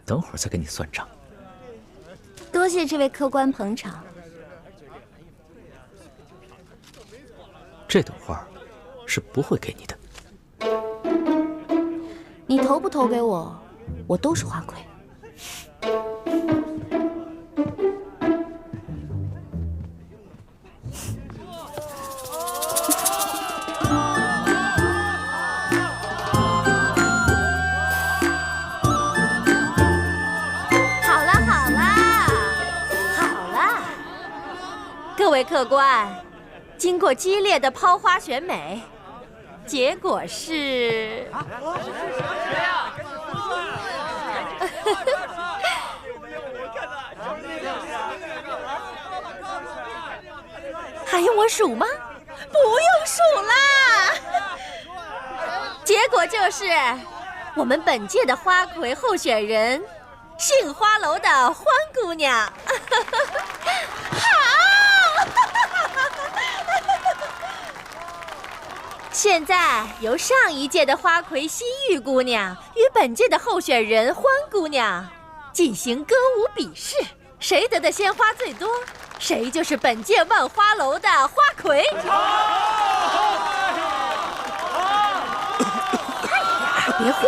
等会儿再跟你算账。多谢这位客官捧场。这朵花是不会给你的。你投不投给我，我都是花魁。各位客官，经过激烈的抛花选美，结果是……还用我数吗？不用数啦！结果就是我们本届的花魁候选人，杏花楼的欢姑娘。现在由上一届的花魁西域姑娘与本届的候选人欢姑娘进行歌舞比试，谁得的鲜花最多，谁就是本届万花楼的花魁。别慌。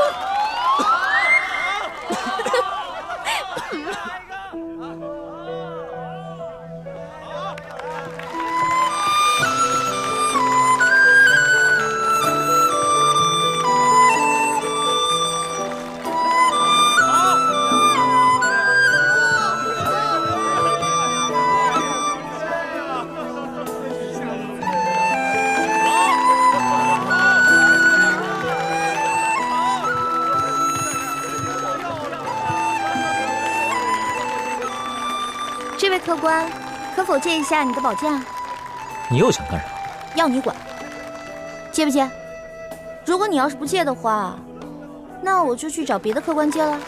这位客官，可否借一下你的宝剑？你又想干什么？要你管，借不借？如果你要是不借的话，那我就去找别的客官借了。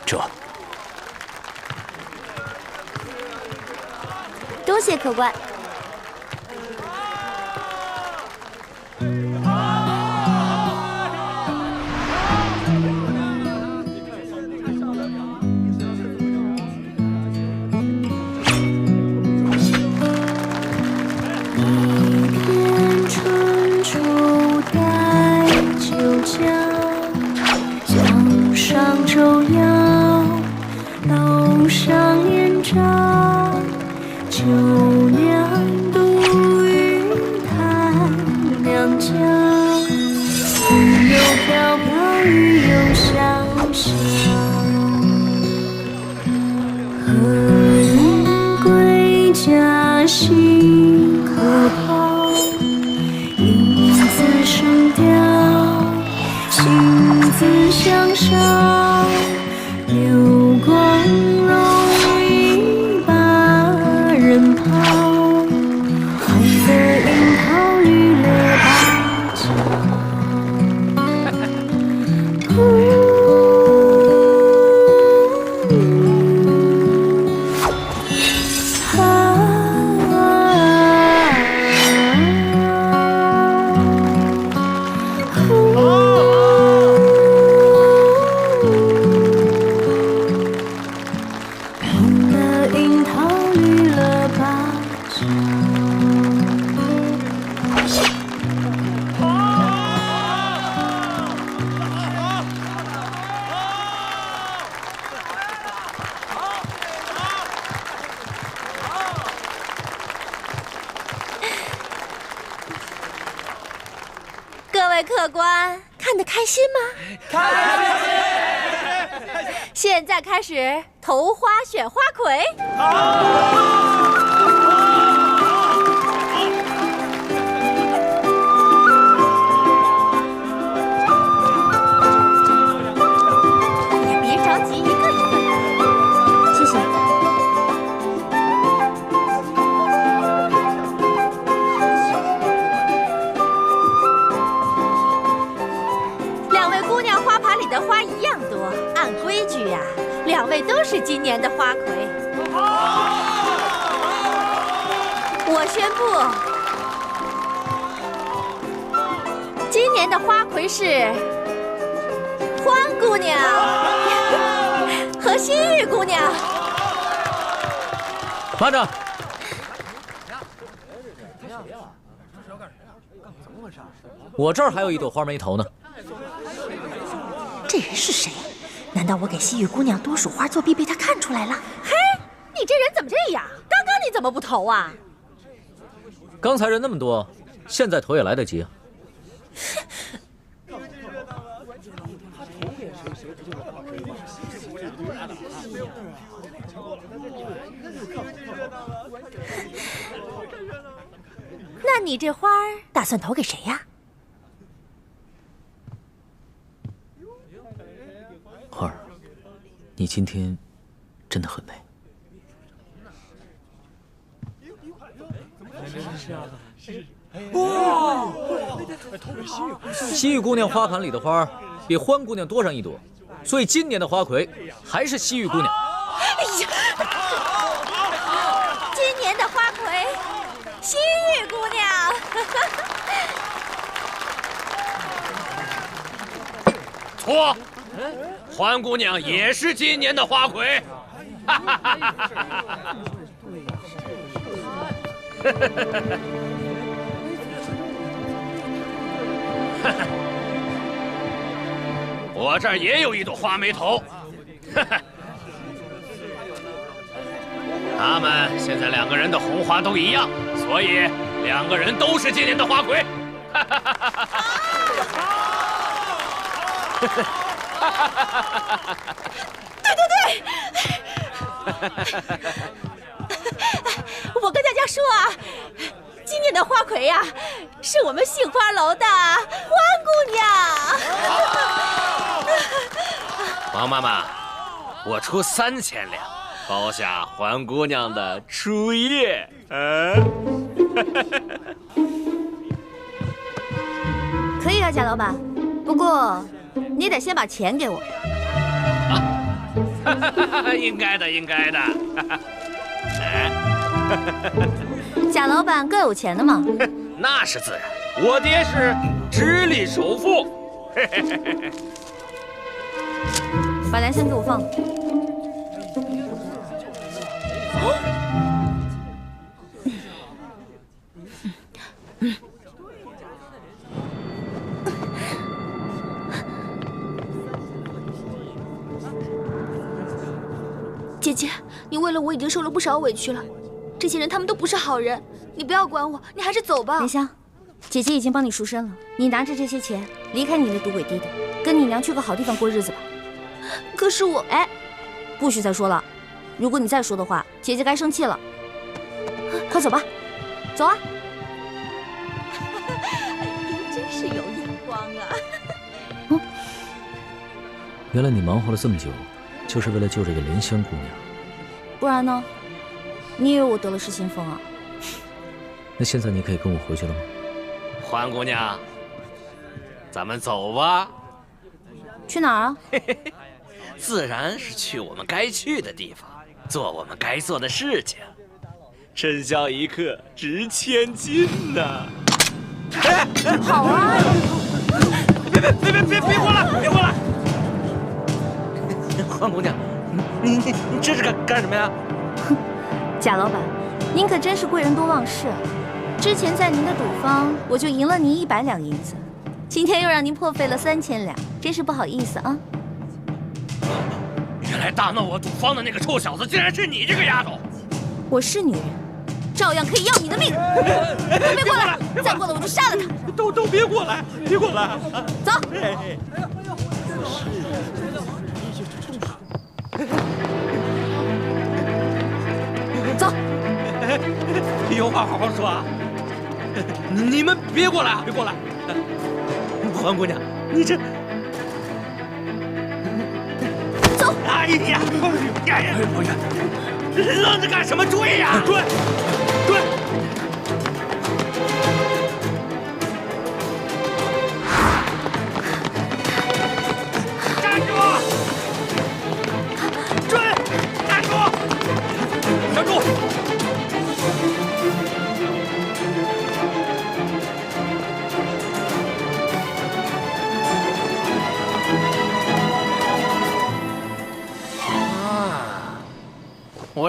这，多谢客官。客官看得开心吗？开心！现在开始投花选花魁。也别着急，一个一个来。谢谢。的花一样多，按规矩呀，2位都是今年的花魁。我宣布，今年的花魁是欢姑娘和西域姑娘。慢着！我这儿还有一朵花没投呢。这人是谁？难道我给西域姑娘多数花作弊被他看出来了？嘿，你这人怎么这样？刚刚你怎么不投啊？刚才人那么多，现在投也来得及啊。那你这花儿打算投给谁呀？花儿，你今天真的很美。哇！西域姑娘花盘里的花比欢姑娘多上一朵，所以今年的花魁还是西域姑娘。哎呀！今年的花魁，西域姑娘。错，欢姑娘也是今年的花魁。我这儿也有一朵花没投，他们现在两个人的红花都一样，所以两个人都是今年的花魁。对，我跟大家说啊，今年的花魁呀，是我们杏花楼的欢姑娘。王妈妈，我出3000两，包下欢姑娘的初夜。可以啊，贾老板，不过你得先把钱给我。应该的，应该的。贾老板更有钱的嘛。那是自然，我爹是直隶首富。把蓝香给我放了。姐姐，你为了我已经受了不少委屈了。这些人他们都不是好人，你不要管我，你还是走吧。莲香，姐姐已经帮你赎身了，你拿着这些钱离开你的赌鬼爹爹，跟你娘去个好地方过日子吧。可是我……哎，不许再说了，如果你再说的话，姐姐该生气了。快走吧，走啊！您真是有眼光啊！原来你忙活了这么久，就是为了救这个莲香姑娘。不然呢？你以为我得了失心疯啊？那现在你可以跟我回去了吗？欢姑娘，咱们走吧。去哪儿啊？自然是去我们该去的地方，做我们该做的事情。真香一刻值千金呐！好啊！别过来！别过来！欢姑娘，你这是干什么呀？贾老板，您可真是贵人多忘事啊！之前在您的赌坊，我就赢了您100两银子，今天又让您破费了3000两，真是不好意思啊！原来大闹我赌坊的那个臭小子，竟然是你这个丫头！我是女人，照样可以要你的命！都别过来！再过来我就杀了他！都别过来！别过来！走！走！有话好好说啊！你们别过来啊！别过来！欢姑娘，你这……走！哎呀！愣着干什么？追呀！追！站住！追！站住！站住！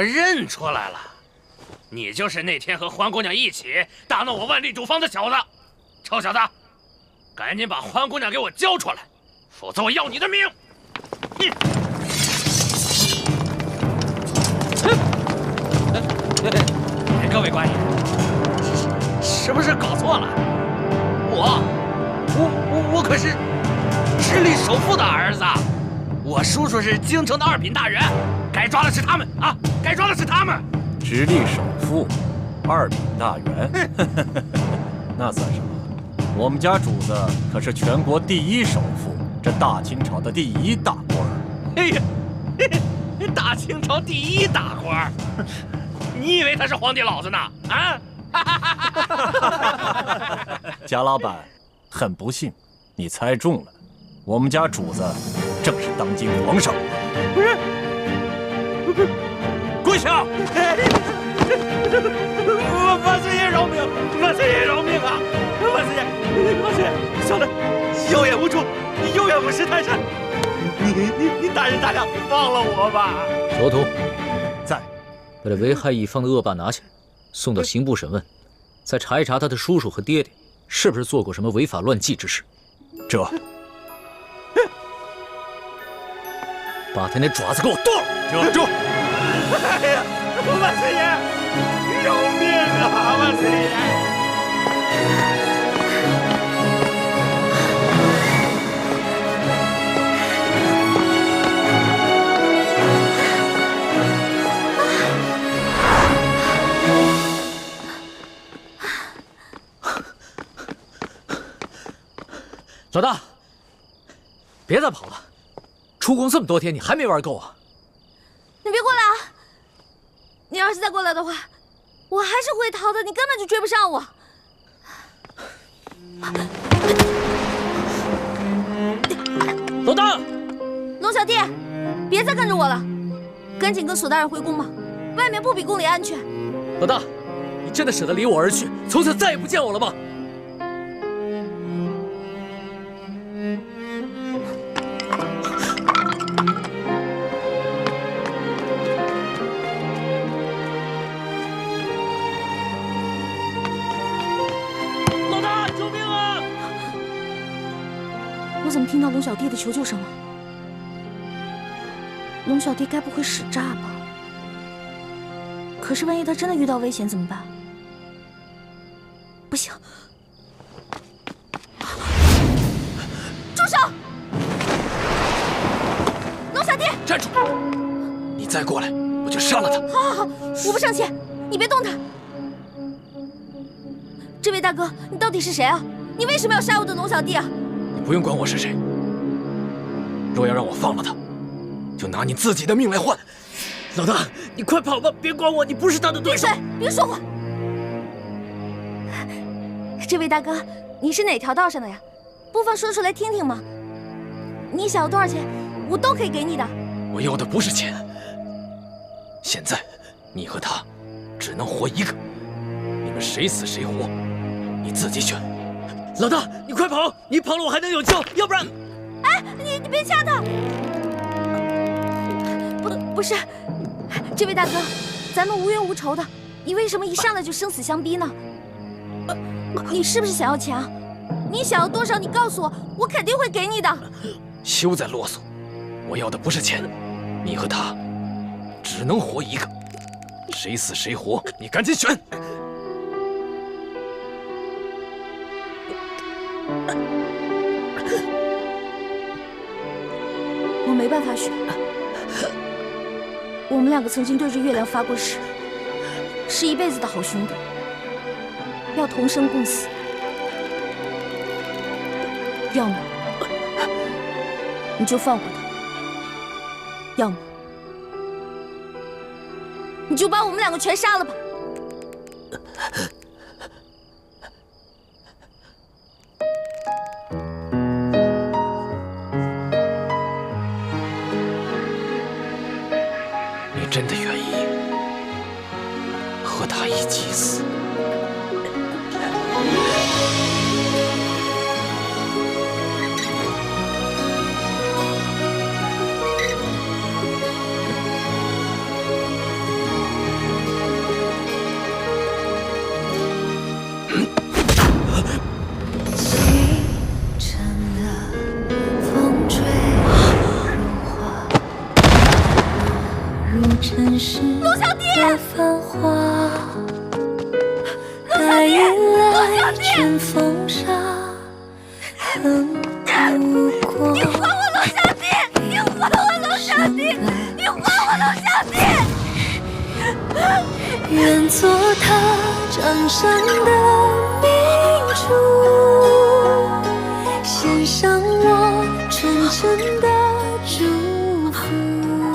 我认出来了，你就是那天和欢姑娘一起打闹我万历主坊的小子。臭小子，赶紧把欢姑娘给我交出来，否则我要你的命！各位官爷，是不是搞错了？我可是直隶首富的儿子，我叔叔是京城的二品大员，该抓的是他们啊！该抓的是他们。直隶首富，二品大员，那算什么？我们家主子可是全国第一首富，这大清朝的第一大官儿。哎呀，大清朝第一大官儿，你以为他是皇帝老子呢？啊！贾老板，很不幸，你猜中了，我们家主子正是当今皇上。跪下！万岁爷饶命！万岁爷饶命啊！万岁爷，万岁爷，小的有眼无珠，有眼无识泰山，你大人大量放了我吧！囚徒在，把这危害一方的恶霸拿下，送到刑部审问，再查一查他的叔叔和爹爹是不是做过什么违法乱纪之事。这，把他那爪子给我剁了！遮住！哎呀，万岁爷，饶命啊！万岁爷！老大，别再跑了！出宫这么多天，你还没玩够啊？你别过来啊！你要是再过来的话，我还是会逃的，你根本就追不上我。老大，龙小弟，别再跟着我了，赶紧跟索大人回宫吧，外面不比宫里安全。老大，你真的舍得离我而去，从此再也不见我了吗？我怎么听到龙小弟的求救声了？龙小弟该不会使诈吧？可是万一他真的遇到危险怎么办？不行！住手！龙小弟，站住！你再过来，我就杀了他！好，我不上前，你别动他。这位大哥，你到底是谁啊？你为什么要杀我的龙小弟啊？你不用管我是谁。若要让我放了他，就拿你自己的命来换。老大，你快跑吧，别管我，你不是他的对手。闭嘴，别说话。这位大哥，你是哪条道上的呀？不妨说出来听听嘛。你想要多少钱，我都可以给你的。我要的不是钱。现在，你和他只能活一个，你们谁死谁活，你自己选。老大，你快跑！你跑了我还能有救，要不然……哎，你别掐他！不是，这位大哥，咱们无冤无仇的，你为什么一上来就生死相逼呢？你是不是想要钱啊？你想要多少，你告诉我，我肯定会给你的。休再啰嗦，我要的不是钱，你和他只能活一个，谁死谁活，你赶紧选。我没办法选，我们两个曾经对着月亮发过誓，是一辈子的好兄弟，要同生共死。要么你就放过他，要么你就把我们两个全杀了吧。你真的愿意和他一起死？的繁华，带引来阵风沙，恨不过。你还我龙小弟！你还我龙小弟！你还我龙小弟！愿做他掌上的明珠，献上我纯真的祝福。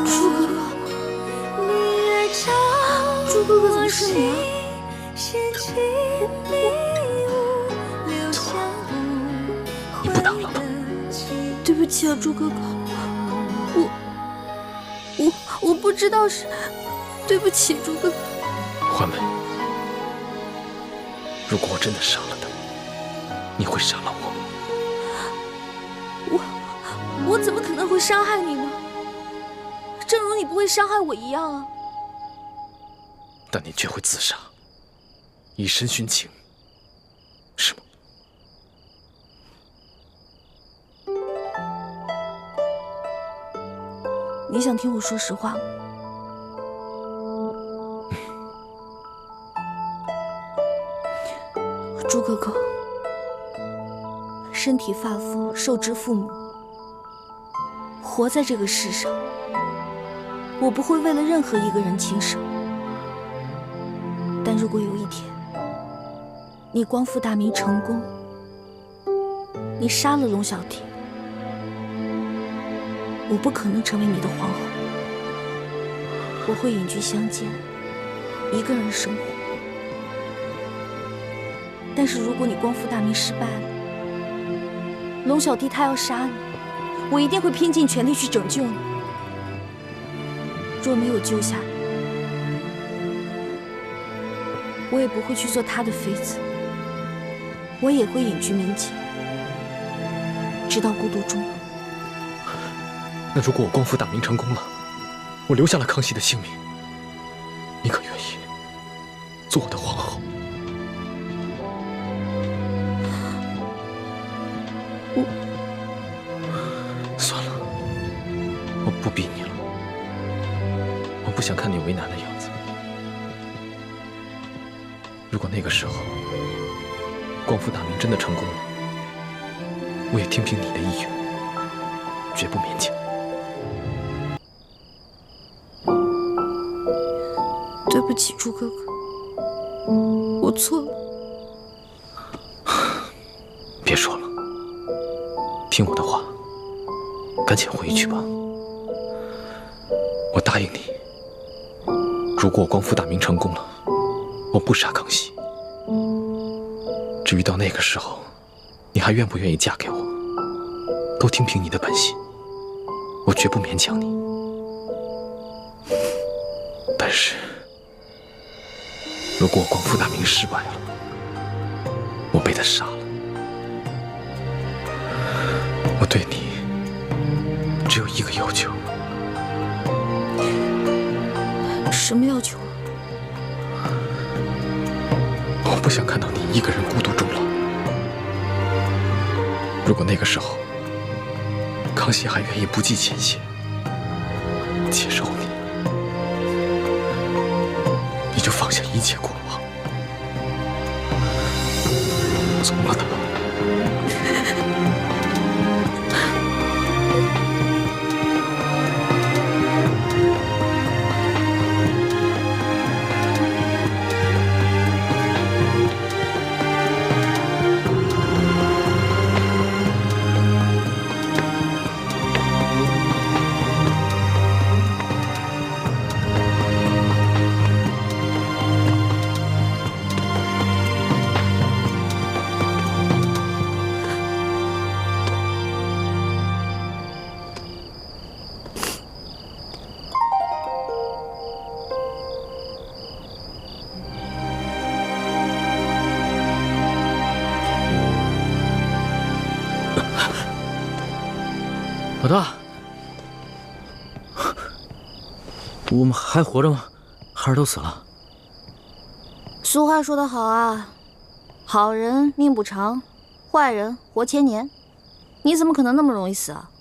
朱哥哥，朱哥哥怎么是你啊？你不打了吗？对不起啊，朱哥哥，我不知道是，对不起，朱哥哥。欢梅，如果我真的杀了他，你会杀了我吗？我怎么可能会伤害你呢？正如你不会伤害我一样啊。但你却会自杀，以身殉情，是吗？你想听我说实话吗？朱哥哥，身体发肤受之父母，活在这个世上，我不会为了任何一个人轻生。但如果有一天，你光复大明成功，你杀了龙小弟，我不可能成为你的皇后，我会隐居乡间，一个人生活。但是如果你光复大明失败了，龙小弟他要杀你，我一定会拼尽全力去拯救你。若没有救下你，我也不会去做他的妃子，我也会隐居民间，直到孤独终老。那如果我光复大明成功了，我留下了康熙的性命，你可愿意做我的皇后？算了，我不逼你了，我不想看你为难的样子。如果那个时候光复大明真的成功了，我也听凭你的意愿，绝不勉强。对不起，朱哥哥，我错了。别说了，听我的话，赶紧回去吧。我答应你，如果我光复大明成功了，我不杀康熙。至于到那个时候，你还愿不愿意嫁给我，都听凭你的本心，我绝不勉强你。但是，如果我光复大明失败了，我被他杀了，我对你只有一个要求。什么要求啊？我不想看到你一个人孤独终老。如果那个时候康熙还愿意不计前嫌接受你，你就放下一切过往，从了他。老大，我们还活着吗？还是都死了？俗话说得好啊，好人命不长，坏人活千年。你怎么可能那么容易死啊？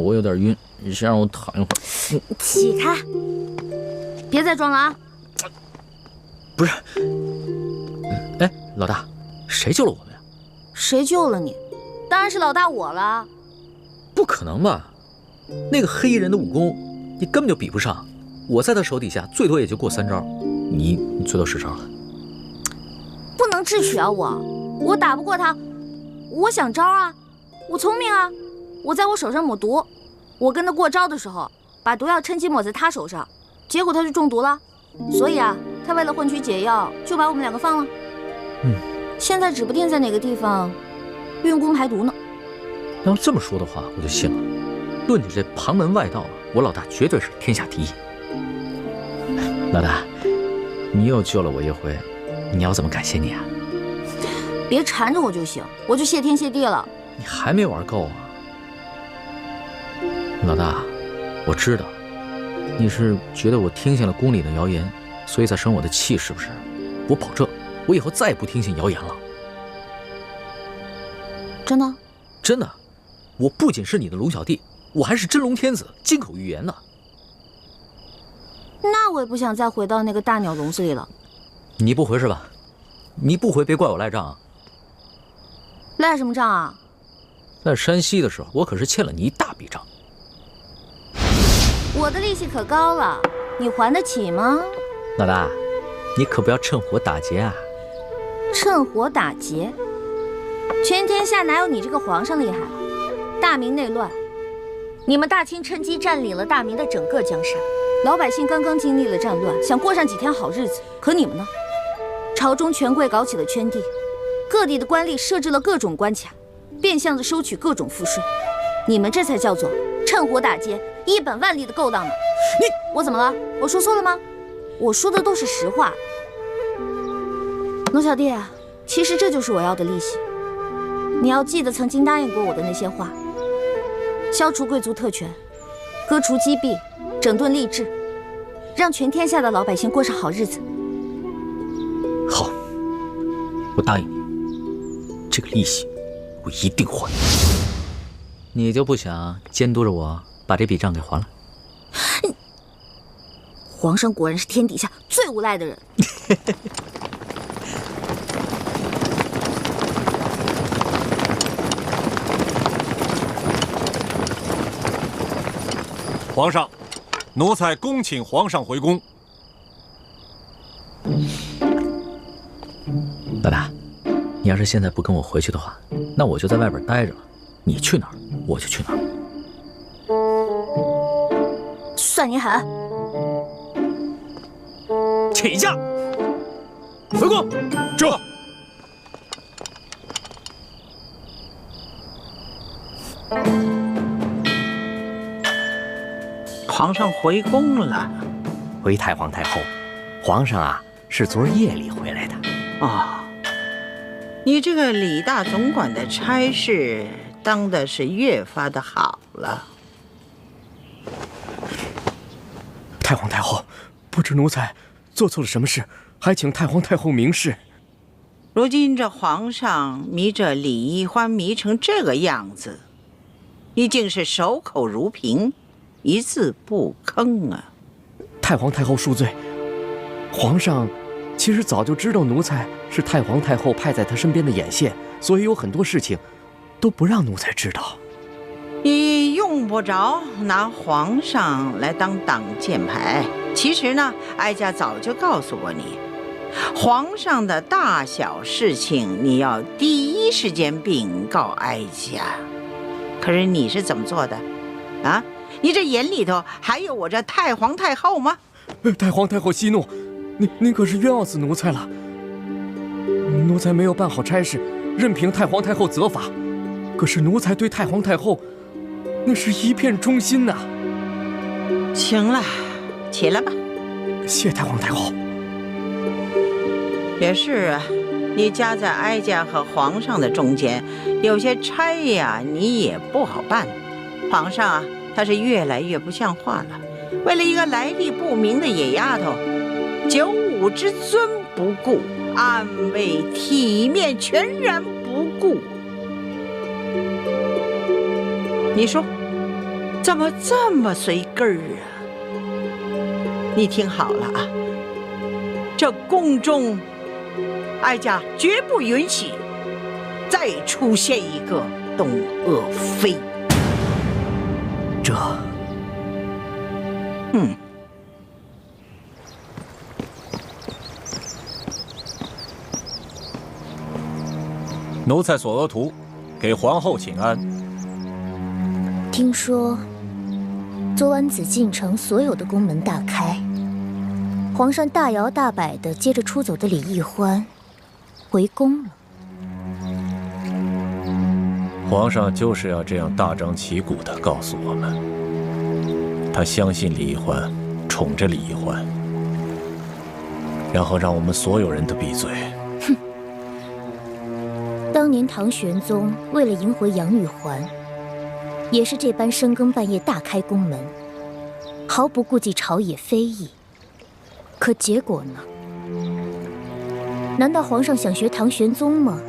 我有点晕，你先让我躺一会儿。起开，别再装了啊！不是，哎，老大，谁救了我们呀？谁救了你？当然是老大我了。不可能吧？那个黑衣人的武功，你根本就比不上。我在他手底下，最多也就过3招，你最多10招了。不能智取啊！我打不过他，我想招啊，我聪明啊，我在我手上抹毒，我跟他过招的时候，把毒药趁机抹在他手上，结果他就中毒了。所以啊，他为了换取解药，就把我们2个放了。现在指不定在哪个地方运功排毒呢。要这么说的话，我就信了。论你这旁门外道啊，我老大绝对是天下第一。老大，你又救了我一回，你要怎么感谢你啊？别缠着我就行，我就谢天谢地了。你还没玩够啊？老大，我知道你是觉得我听信了宫里的谣言，所以在生我的气，是不是？我保证，我以后再也不听信谣言了。真的？真的，我不仅是你的龙小弟，我还是真龙天子，金口玉言的。那我也不想再回到那个大鸟笼子里了。你不回是吧？你不回，别怪我赖账啊。赖什么账啊？在山西的时候，我可是欠了你一大笔账。我的利息可高了，你还得起吗？老大，你可不要趁火打劫啊！趁火打劫？全天下哪有你这个皇上厉害？大明内乱，你们大清趁机占领了大明的整个江山，老百姓刚刚经历了战乱，想过上几天好日子，可你们呢？朝中权贵搞起了圈地，各地的官吏设置了各种关卡，变相的收取各种赋税，你们这才叫做趁火打劫，一本万利的勾当呢！我怎么了？我说错了吗？我说的都是实话。龙小弟，其实这就是我要的利息。你要记得曾经答应过我的那些话：消除贵族特权，割除积弊，整顿吏治，让全天下的老百姓过上好日子。好，我答应你，这个利息我一定还。你就不想监督着我把这笔账给还了？皇上果然是天底下最无赖的人。皇上，奴才恭请皇上回宫。老大，你要是现在不跟我回去的话，那我就在外边待着了。你去哪儿，我就去哪儿。算你狠！起驾，回宫。这。皇上回宫了。回太皇太后，皇上啊是昨儿夜里回来的。哦，你这个李大总管的差事当的是越发的好了。太皇太后，不知奴才做错了什么事，还请太皇太后明示。如今这皇上迷着李易欢迷成这个样子，你竟是守口如瓶，一字不吭啊！太皇太后恕罪，皇上其实早就知道奴才是太皇太后派在他身边的眼线，所以有很多事情都不让奴才知道。你用不着拿皇上来当挡箭牌。其实呢，哀家早就告诉过你，皇上的大小事情你要第一时间禀告哀家。可是你是怎么做的啊？你这眼里头还有我这太皇太后吗？太皇太后息怒，您可是冤枉死奴才了。奴才没有办好差事，任凭太皇太后责罚。可是奴才对太皇太后那是一片忠心呐。行了，起来吧。谢太皇太后。也是啊，你夹在哀家和皇上的中间，有些差呀你也不好办。皇上啊，他是越来越不像话了。为了一个来历不明的野丫头，9五之尊不顾，安危体面全然不顾。你说怎么这么随根儿啊？你听好了啊，这宫中，哀家绝不允许再出现一个董鄂妃。这，奴才索额图，给皇后请安。听说昨晚紫禁城所有的宫门大开，皇上大摇大摆的接着出走的李奕欢回宫了。皇上就是要这样大张旗鼓地告诉我们，他相信李奕欢，宠着李奕欢，然后让我们所有人都闭嘴。哼！当年唐玄宗为了迎回杨玉环，也是这般深更半夜大开宫门，毫不顾忌朝野非议。可结果呢？难道皇上想学唐玄宗吗？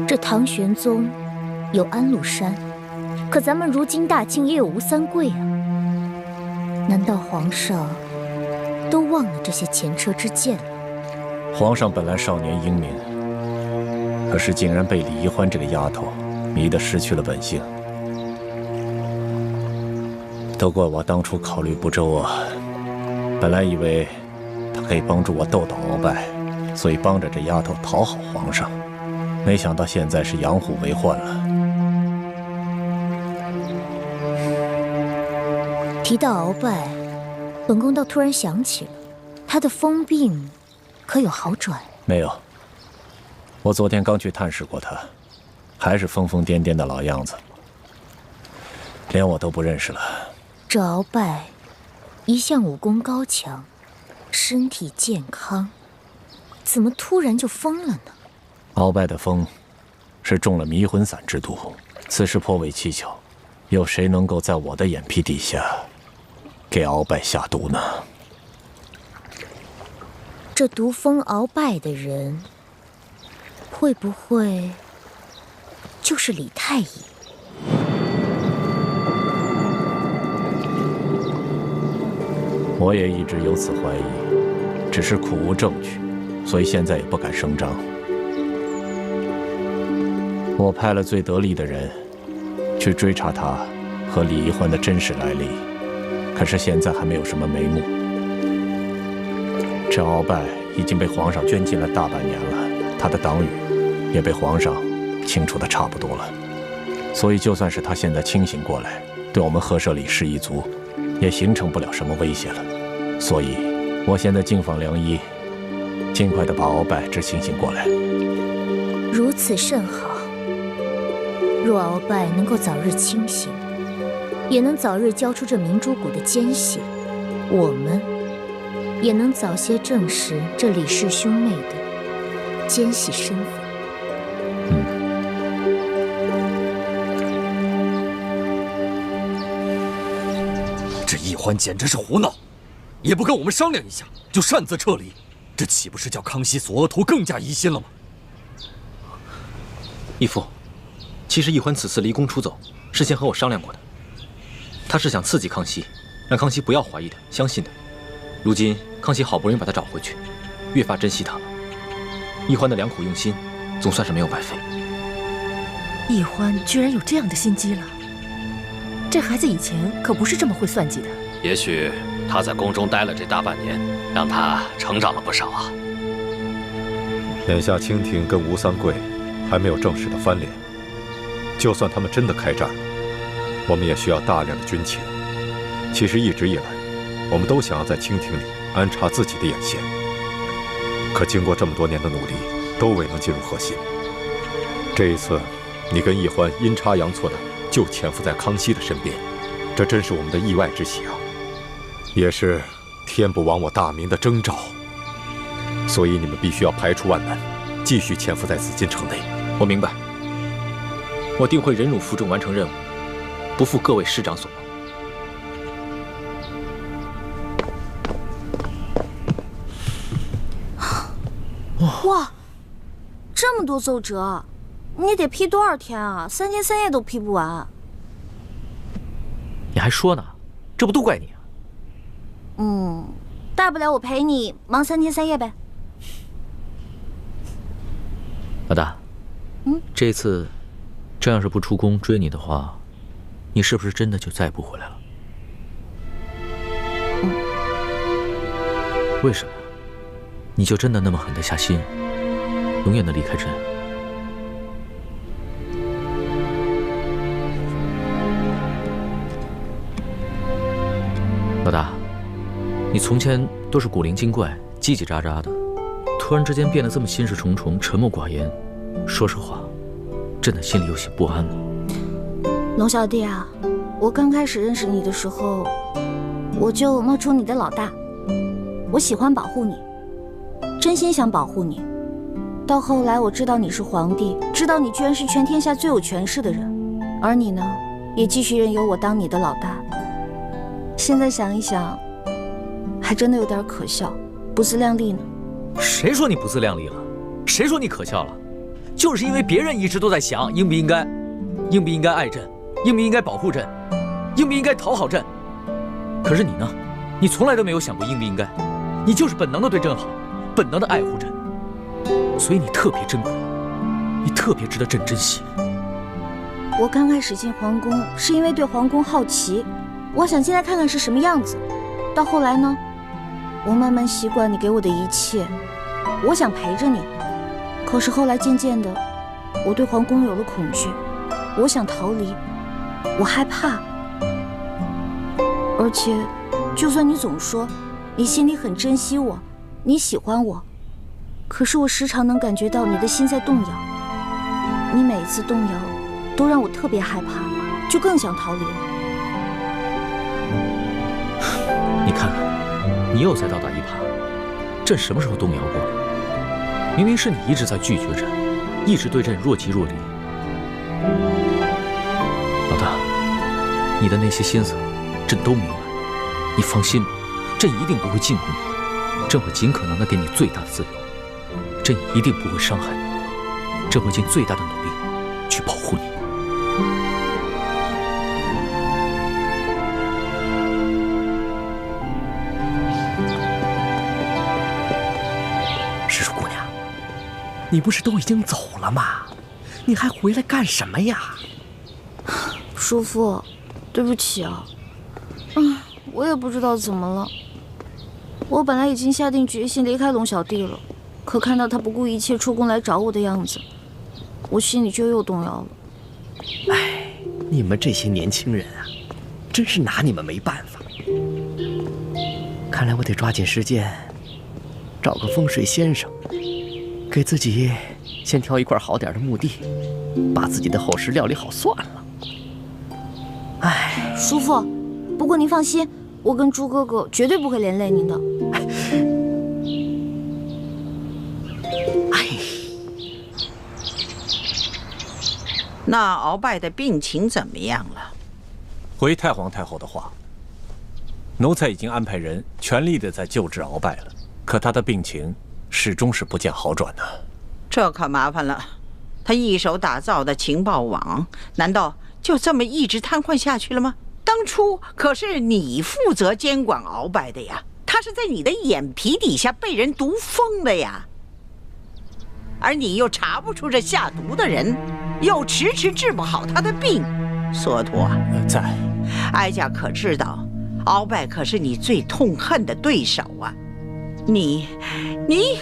这唐玄宗有安禄山，可咱们如今大清也有吴三桂啊。难道皇上都忘了这些前车之鉴了？皇上本来少年英明，可是竟然被李奕欢这个丫头迷得失去了本性。都怪我当初考虑不周啊！本来以为她可以帮助我斗倒鳌拜，所以帮着这丫头讨好皇上。没想到现在是养虎为患了。提到鳌拜，本宫倒突然想起了，他的疯病可有好转？没有，我昨天刚去探视过他，还是疯疯癫癫的老样子，连我都不认识了。这鳌拜一向武功高强，身体健康，怎么突然就疯了呢？鳌拜的疯是中了迷魂散之毒，此事颇为蹊跷，有谁能够在我的眼皮底下给鳌拜下毒呢？这毒疯鳌拜的人，会不会就是李太医？我也一直有此怀疑，只是苦无证据，所以现在也不敢声张。我派了最得力的人去追查他和李奕欢的真实来历，可是现在还没有什么眉目。这鳌拜已经被皇上圈禁了大半年了，他的党羽也被皇上清除的差不多了，所以就算是他现在清醒过来，对我们赫舍李氏一族也形成不了什么威胁了。所以我现在敬访良医，尽快的把鳌拜治清醒过来。如此甚好。若鳌拜能够早日清醒，也能早日交出这明珠谷的奸细，我们也能早些证实这李氏兄妹的奸细身份。这奕欢简直是胡闹，也不跟我们商量一下就擅自撤离，这岂不是叫康熙索额图更加疑心了吗？义父，其实奕欢此次离宫出走，事先和我商量过的。他是想刺激康熙，让康熙不要怀疑他，相信他。如今康熙好不容易把他找回去，越发珍惜他了。奕欢的良苦用心，总算是没有白费。奕欢居然有这样的心机了，这孩子以前可不是这么会算计的。也许他在宫中待了这大半年，让他成长了不少啊。眼下清廷跟吴三桂还没有正式的翻脸，就算他们真的开战，我们也需要大量的军情。其实一直以来，我们都想要在清廷里安插自己的眼线，可经过这么多年的努力，都未能进入核心。这一次，你跟奕欢阴差阳错的就潜伏在康熙的身边，这真是我们的意外之喜啊，也是天不亡我大明的征兆。所以你们必须要排除万难，继续潜伏在紫禁城内。我明白，我定会忍辱负重完成任务，不负各位师长所望。哇，这么多奏折，你得批多少天啊？3天3夜都批不完。你还说呢？这不都怪你啊？大不了我陪你忙3天3夜呗。老大，这次真要是不出宫追你的话，你是不是真的就再也不回来了？为什么呀？你就真的那么狠得下心，永远的离开朕？老大，你从前都是古灵精怪、叽叽喳喳的，突然之间变得这么心事重重、沉默寡言，说实话，朕的心里有些不安了。龙小弟啊，我刚开始认识你的时候，我就冒充你的老大，我喜欢保护你，真心想保护你。到后来我知道你是皇帝，知道你居然是全天下最有权势的人，而你呢，也继续任由我当你的老大。现在想一想，还真的有点可笑，不自量力呢。谁说你不自量力了？谁说你可笑了？就是因为别人一直都在想应不应该爱朕，应不应该保护朕，应不应该讨好朕。可是你呢？你从来都没有想过应不应该，你就是本能的对朕好，本能的爱护朕，所以你特别珍贵，你特别值得朕珍惜。我刚开始进皇宫是因为对皇宫好奇，我想进来看看是什么样子。到后来呢，我慢慢习惯你给我的一切，我想陪着你。可是后来渐渐的，我对皇宫有了恐惧，我想逃离，我害怕。而且，就算你总说你心里很珍惜我，你喜欢我，可是我时常能感觉到你的心在动摇。你每一次动摇，都让我特别害怕，就更想逃离了。你看看，你又在倒打一耙。朕什么时候动摇过？明明是你一直在拒绝朕，一直对朕若即若离。老大，你的那些心思，朕都明白。你放心吧，朕一定不会禁锢你，朕会尽可能的给你最大的自由，朕一定不会伤害你，朕会尽最大的努力去保护你。石树姑娘，你不是都已经走了吗？你还回来干什么呀？叔父，对不起啊。我也不知道怎么了。我本来已经下定决心离开龙小弟了，可看到他不顾一切出宫来找我的样子，我心里就又动摇了。哎，你们这些年轻人啊，真是拿你们没办法。看来我得抓紧时间，找个风水先生，给自己先挑一块好点的墓地，把自己的后事料理好算了。哎，叔父，不过您放心，我跟朱哥哥绝对不会连累您的。那鳌拜的病情怎么样了？回太皇太后的话，奴才已经安排人全力的在救治鳌拜了，可他的病情始终是不见好转呢。这可麻烦了，他一手打造的情报网，难道就这么一直瘫痪下去了吗？当初可是你负责监管鳌拜的呀，他是在你的眼皮底下被人毒疯的呀，而你又查不出这下毒的人，又迟迟治不好他的病。索陀，在，哀家可知道，鳌拜可是你最痛恨的对手啊，你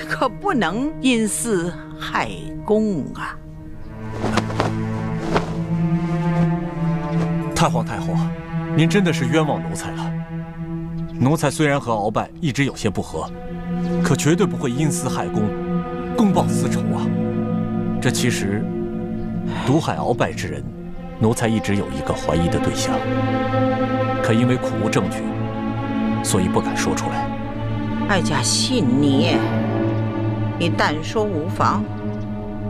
可不能因私害公啊！太皇太后，您真的是冤枉奴才了。奴才虽然和鳌拜一直有些不和，可绝对不会因私害公，公报私仇啊。这其实毒害鳌拜之人，奴才一直有一个怀疑的对象，可因为苦无证据，所以不敢说出来。哀家信你，你但说无妨。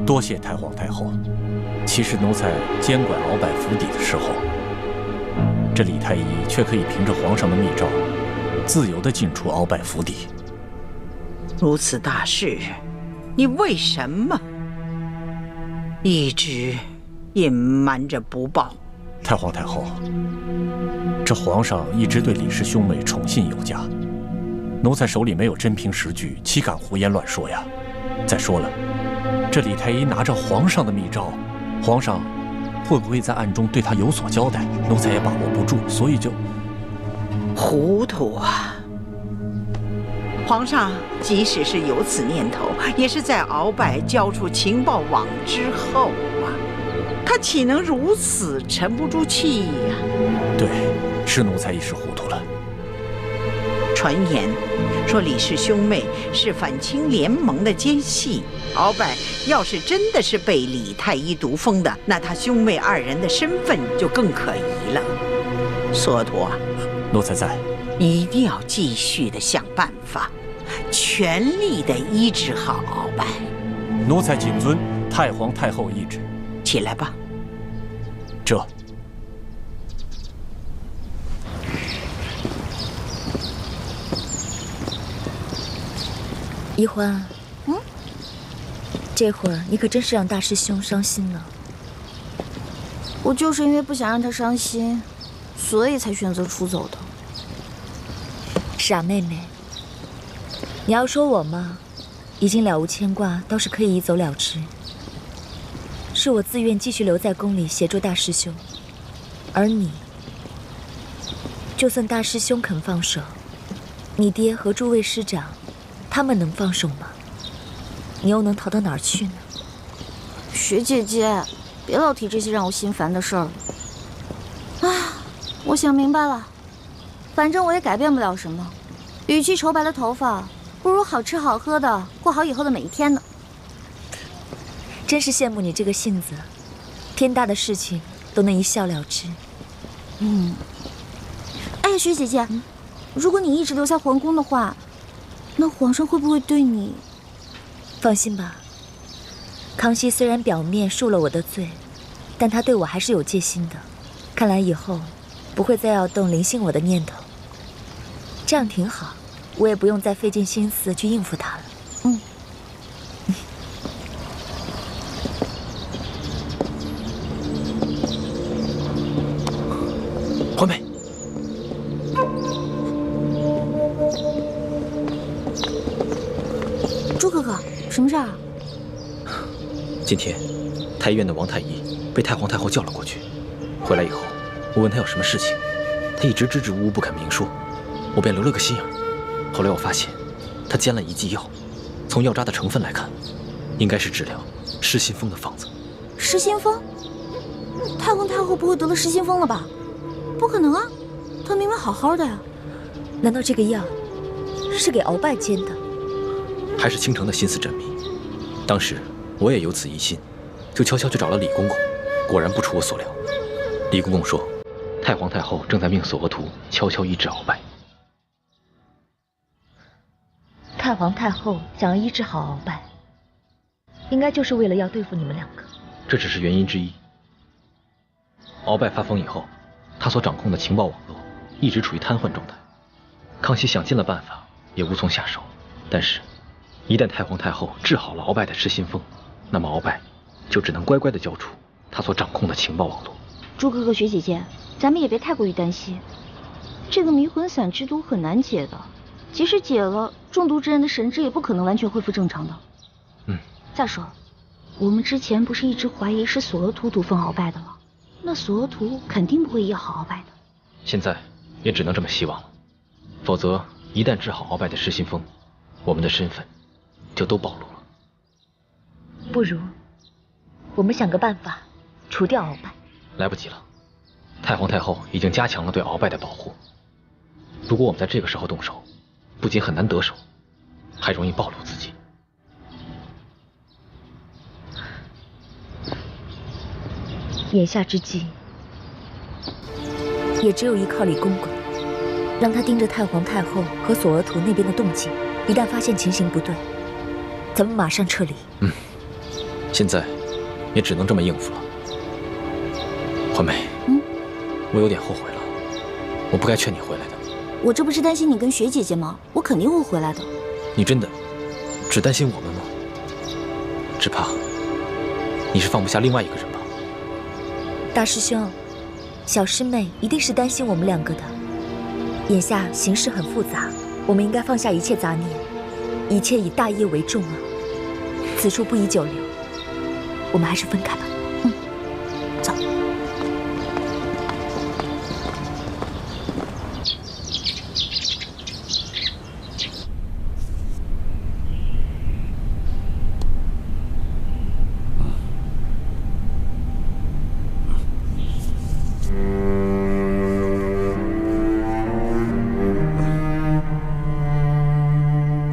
多谢太皇太后。其实奴才监管鳌拜府邸的时候，这李太医却可以凭着皇上的密诏，自由地进出鳌拜府邸。如此大事，你为什么一直隐瞒着不报？太皇太后，这这皇上一直对李氏兄妹宠信有加，奴才手里没有真凭实据，岂敢胡言乱说呀？再说了，这李太医拿着皇上的密诏，皇上会不会在暗中对他有所交代？奴才也把握不住，所以就糊涂啊！皇上即使是有此念头，也是在鳌拜交出情报网之后啊，他岂能如此沉不住气呀？对，是奴才一时糊涂了。传言说李氏兄妹是反清联盟的奸细，鳌拜要是真的是被李太医毒封的，那他兄妹二人的身份就更可疑了。索陀，奴才在，一定要继续的想办法，全力的医治好鳌拜。奴才谨遵太皇太后懿旨。起来吧。这。宜欢，这会儿你可真是让大师兄伤心了。我就是因为不想让他伤心，所以才选择出走的。傻妹妹，你要说我嘛，已经了无牵挂，倒是可以一走了之。是我自愿继续留在宫里协助大师兄，而你，就算大师兄肯放手，你爹和诸位师长，他们能放手吗？你又能逃到哪儿去呢？雪姐姐，别老提这些让我心烦的事儿了。啊，我想明白了，反正我也改变不了什么。与其愁白了头发，不如好吃好喝的过好以后的每一天呢。真是羡慕你这个性子，天大的事情都能一笑了之。哎呀，雪姐姐，如果你一直留在皇宫的话，那皇上会不会对你？放心吧，康熙虽然表面恕了我的罪，但他对我还是有戒心的。看来以后不会再要动临幸我的念头。这样挺好，我也不用再费尽心思去应付他了。环美，朱哥哥，什么事儿啊？今天，太医院的王太医被太皇太后叫了过去。回来以后，我问他有什么事情，他一直支支吾吾不肯明说，我便留了个心眼。后来我发现，他煎了一剂药，从药渣的成分来看，应该是治疗失心疯的方子。失心疯？太皇太后不会得了失心疯了吧？不可能啊，她明明好好的呀。难道这个药是给鳌拜煎的？还是倾城的心思缜密。当时我也有此疑心，就悄悄去找了李公公，果然不出我所料。李公公说，太皇太后正在命索额图悄悄医治鳌拜。太皇太后想要医治好鳌拜，应该就是为了要对付你们两个。这只是原因之一。鳌拜发疯以后，他所掌控的情报网络一直处于瘫痪状态。康熙想尽了办法，也无从下手。但是，一旦太皇太后治好了鳌拜的失心疯，那么鳌拜就只能乖乖地交出他所掌控的情报网络。朱哥哥、雪姐姐，咱们也别太过于担心，这个迷魂散之毒很难解的，即使解了，中毒之人的神智也不可能完全恢复正常的。再说，我们之前不是一直怀疑是索额图毒封鳌拜的吗？那索额图肯定不会医好鳌拜的。现在也只能这么希望了，否则一旦治好鳌拜的失心疯，我们的身份就都暴露了。不如我们想个办法除掉鳌拜。来不及了，太皇太后已经加强了对鳌拜的保护。如果我们在这个时候动手，不仅很难得手，还容易暴露自己。眼下之计，也只有依靠李公公，让他盯着太皇太后和索额图那边的动静，一旦发现情形不对，咱们马上撤离。现在也只能这么应付了。环美，我有点后悔了，我不该劝你回来的。我这不是担心你跟雪姐姐吗？我肯定会回来的。你真的只担心我们吗？只怕你是放不下另外一个人吧。大师兄，小师妹一定是担心我们两个的。眼下形势很复杂，我们应该放下一切杂念，一切以大业为重啊！此处不宜久留，我们还是分开吧。走。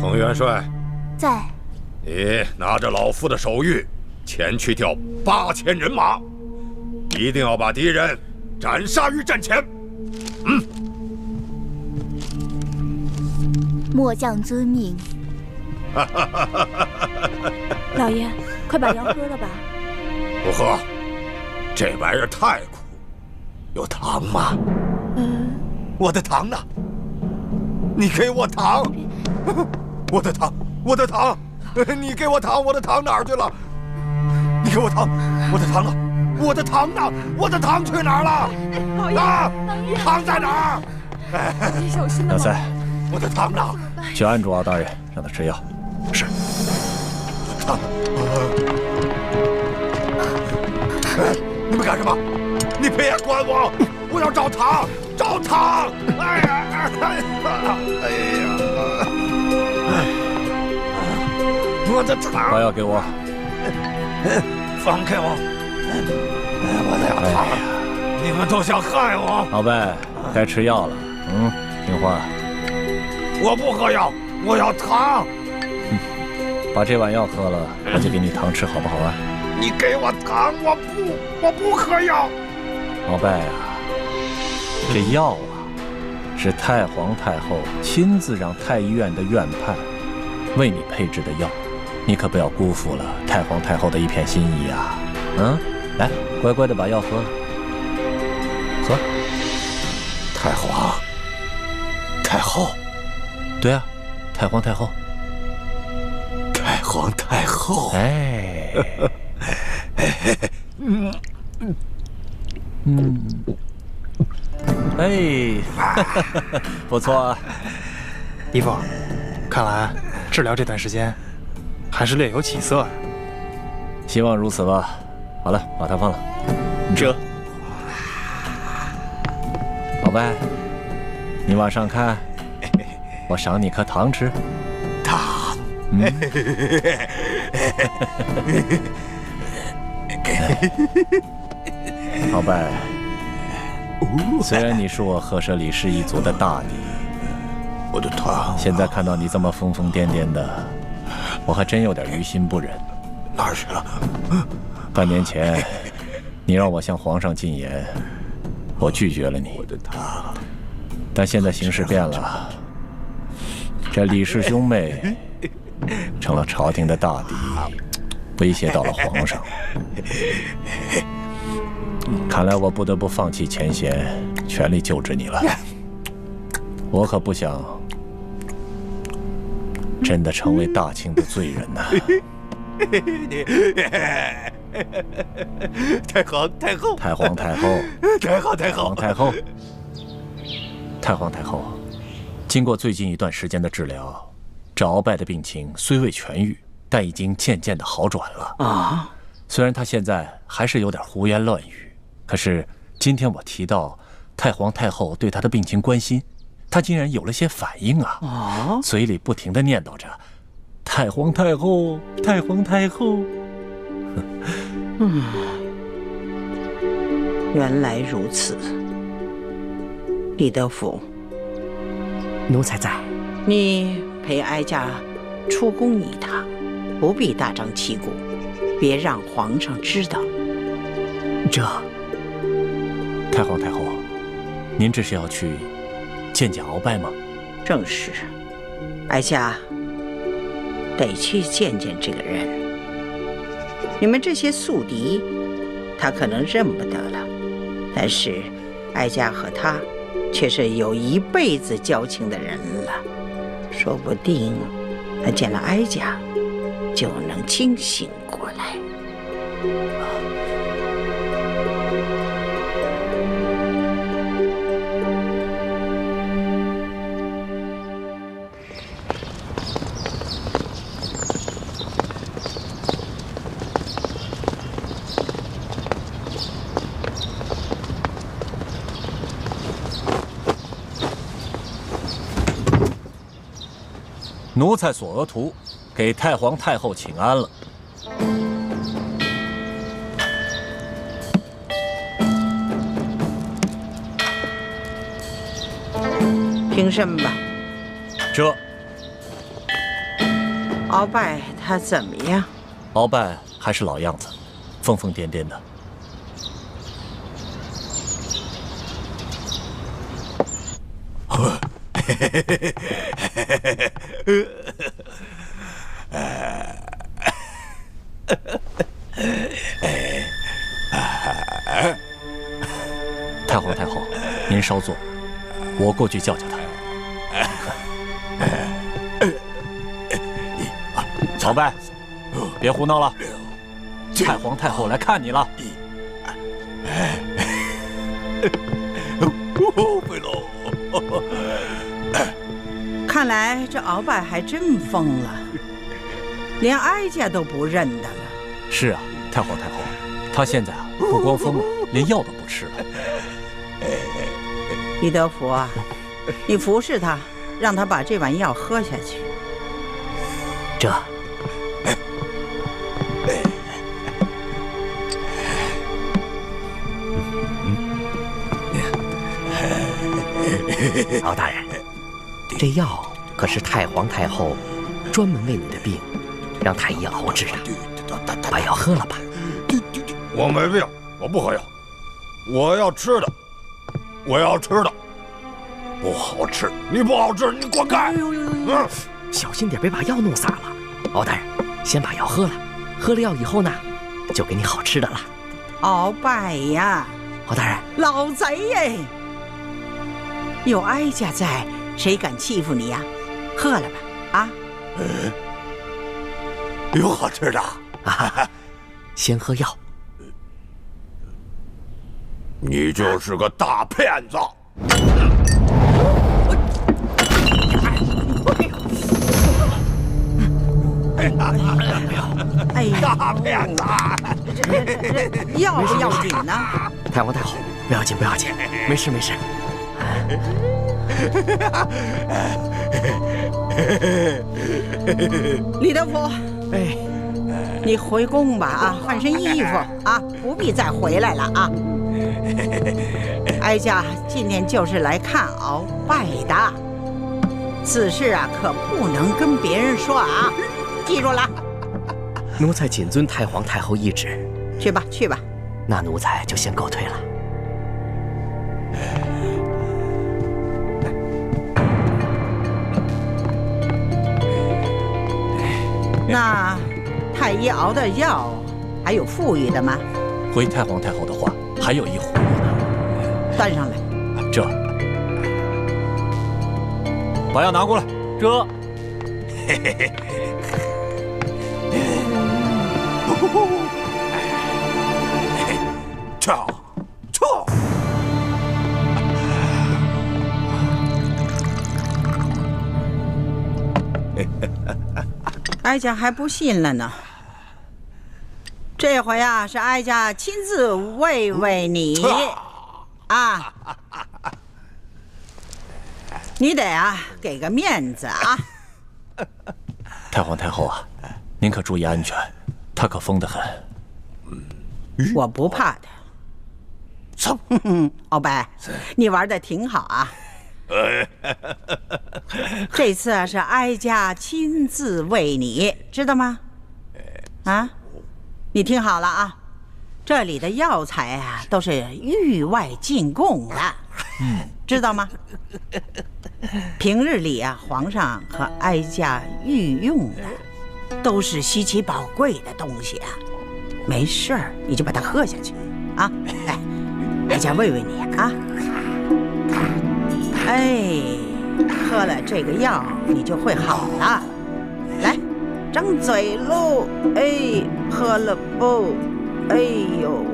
彭元帅，在。你拿着老夫的手谕，前去调8000人马，一定要把敌人斩杀于阵前。末将遵命。老爷，快把药喝了吧。不喝，这玩意儿太苦。有糖吗？我的糖呢？你给我糖！我的糖，我的糖！你给我糖，我的糖哪儿去了？你给我糖，我的糖呢？我的糖呢？我的糖去哪儿了？老爷，啊，糖在哪儿？小心老三，我的糖呢？去按住敖大人，让他吃药。是。糖。你们干什么？你别管我！我要找糖，找糖！哎呀，哎呀！我的糖！把药给我！放开我！我的糖！你们都想害我！老伯，该吃药了。听话。我不喝药，我要糖！把这碗药喝了，我就给你糖吃，好不好啊？你给我糖，我不喝药。老伯呀，这药啊，是太皇太后亲自让太医院的院判为你配制的药，你可不要辜负了太皇太后的一片心意啊！来，乖乖的把药喝了，喝。太皇太后，对啊，太皇太后。太皇太后，哎，哎，不错啊，姨父，看来治疗这段时间还是略有起色啊。希望如此吧。好了，把它放了。这，老伯，你往上看，我赏你颗糖吃。糖。老伯，虽然你是我赫舍李氏一族的大敌，我的糖，现在看到你这么疯疯癫癫的，我还真有点于心不忍。哪儿去了？半年前，你让我向皇上进言，我拒绝了你。我的糖，但现在形势变了，这李氏兄妹成了朝廷的大敌，威胁到了皇上。看来我不得不放弃前嫌，全力救治你了。我可不想真的成为大清的罪人呐！太皇太后，太皇太后，太皇太后，太皇太后，太皇太后。经过最近一段时间的治疗，这鳌拜的病情虽未痊愈，但已经渐渐的好转了啊。虽然他现在还是有点胡言乱语，可是今天我提到太皇太后对他的病情关心，他竟然有了些反应啊！嘴里不停地念叨着“太皇太后，太皇太后”。原来如此。李德福，奴才在。你陪哀家出宫一趟，不必大张旗鼓，别让皇上知道。这，太皇太后，您这是要去见见鳌拜吗？正是，哀家得去见见这个人。你们这些宿敌，他可能认不得了，但是哀家和他却是有一辈子交情的人了，说不定他见了哀家就能清醒过来。奴才索额图给太皇太后请安了。平身吧。这鳌拜他怎么样？鳌拜还是老样子，疯疯癫癫的。太皇太后，您稍坐，我过去叫叫他。鳌拜，别胡闹了，太皇太后来看你了。看来这鳌拜还真疯了，连哀家都不认得了。是啊，太皇太后，他现在啊不光疯了，连药都不吃了。李德福啊，你服侍他，让他把这碗药喝下去。这。敖大人，这药可是太皇太后专门为你的病，让太医熬制的，把药喝了吧。我没病，我不喝药，我要吃的，我要吃的，不好吃，你不好吃，你滚开！小心点，别把药弄洒了。敖大人，先把药喝了，喝了药以后呢，就给你好吃的了。鳌拜呀，敖大人，老贼耶！有哀家在，谁敢欺负你呀？喝了吧，啊！有好吃的啊！先喝药。你就是个大骗子！哎呀，大骗子！这要不要紧呢？太皇太后，不要紧不要紧，没事没事。李德福，哎，你回宫吧啊，换身衣服啊，不必再回来了啊。哀家今天就是来看鳌拜的，此事啊可不能跟别人说啊，记住了。奴才谨遵太皇太后懿旨。去吧去吧。那奴才就先告退了。那太医熬的药还有富裕的吗？回太皇太后的话，还有一壶呢。端上来。这，把药拿过来。这，嘿嘿嘿。撤。哀家还不信了呢。这回啊，是哀家亲自慰慰你啊！你得啊给个面子啊！太皇太后啊，您可注意安全，他可疯得很。我不怕他。鳌拜，你玩的挺好啊！这次啊是哀家亲自为你，知道吗？啊，你听好了啊，这里的药材啊都是域外进贡的，知道吗？平日里啊，皇上和哀家御用的都是稀奇宝贵的东西啊，没事儿你就把它喝下去啊！哎，哀家慰慰你啊！哎，喝了这个药你就会好了。来，张嘴喽！哎，喝了不？哎呦，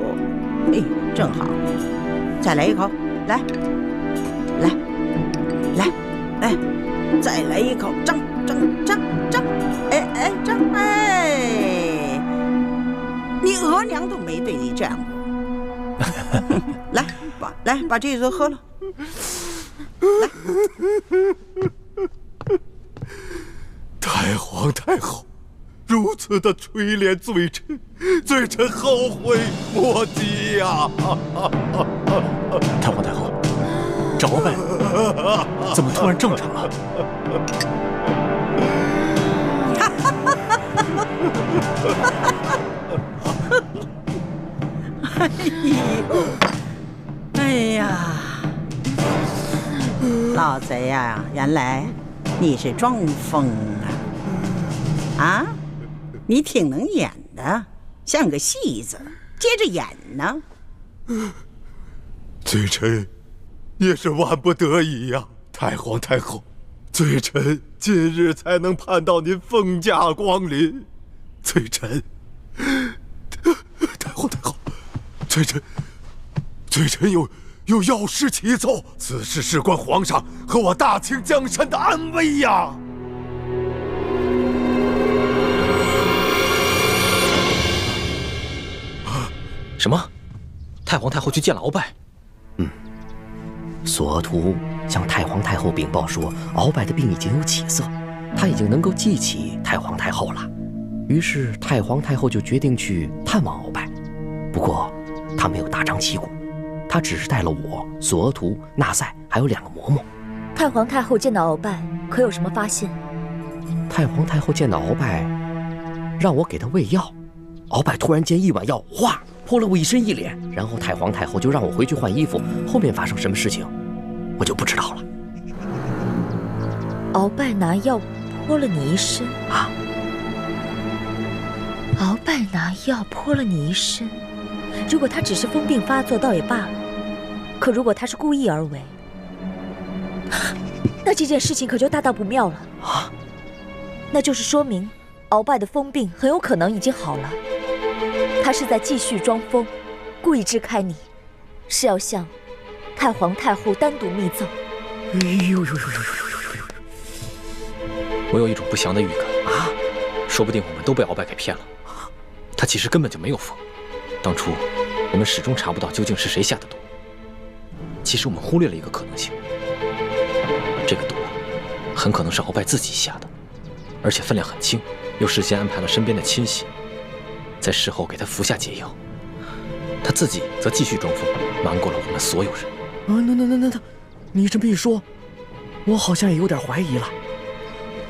哎，正好，再来一口，来，哎，再来一口，张，哎，张，哎，你额娘都没对你这样过。来，把这个喝了。来，太皇太后如此的垂怜罪臣，罪臣后悔莫及呀！太皇太后，这鳌拜怎么突然正常了？哎呀，老贼呀，原来你是装疯啊！啊，你挺能演的，像个戏子，接着演呢。罪臣也是万不得已呀，太皇太后，罪臣今日才能盼到您凤驾光临。罪臣，太皇太后，罪臣有要事启奏，此事事关皇上和我大清江山的安危呀！什么？太皇太后去见了鳌拜？索额图向太皇太后禀报说，鳌拜的病已经有起色，他已经能够记起太皇太后了。于是太皇太后就决定去探望鳌拜。不过他没有大张旗鼓，他只是带了我、索额图、纳赛还有2个嬷嬷。太皇太后见到鳌拜，可有什么发现？太皇太后见到鳌拜，让我给他喂药。鳌拜突然间一碗药，哗，泼了我一身一脸。然后太皇太后就让我回去换衣服。后面发生什么事情，我就不知道了。鳌拜拿药泼了你一身啊！鳌拜拿药泼了你一身，如果他只是疯病发作，倒也罢了。可如果他是故意而为，那这件事情可就大大不妙了啊！那就是说明鳌拜的疯病很有可能已经好了，他是在继续装疯，故意支开你，是要向太皇太后单独密奏。我有一种不祥的预感啊！说不定我们都被鳌拜给骗了，他其实根本就没有疯。当初我们始终查不到究竟是谁下的毒。其实我们忽略了一个可能性，这个毒很可能是鳌拜自己下的，而且分量很轻，又事先安排了身边的亲信，在事后给他服下解药，他自己则继续装疯，瞒过了我们所有人。那，你这么一说，我好像也有点怀疑了。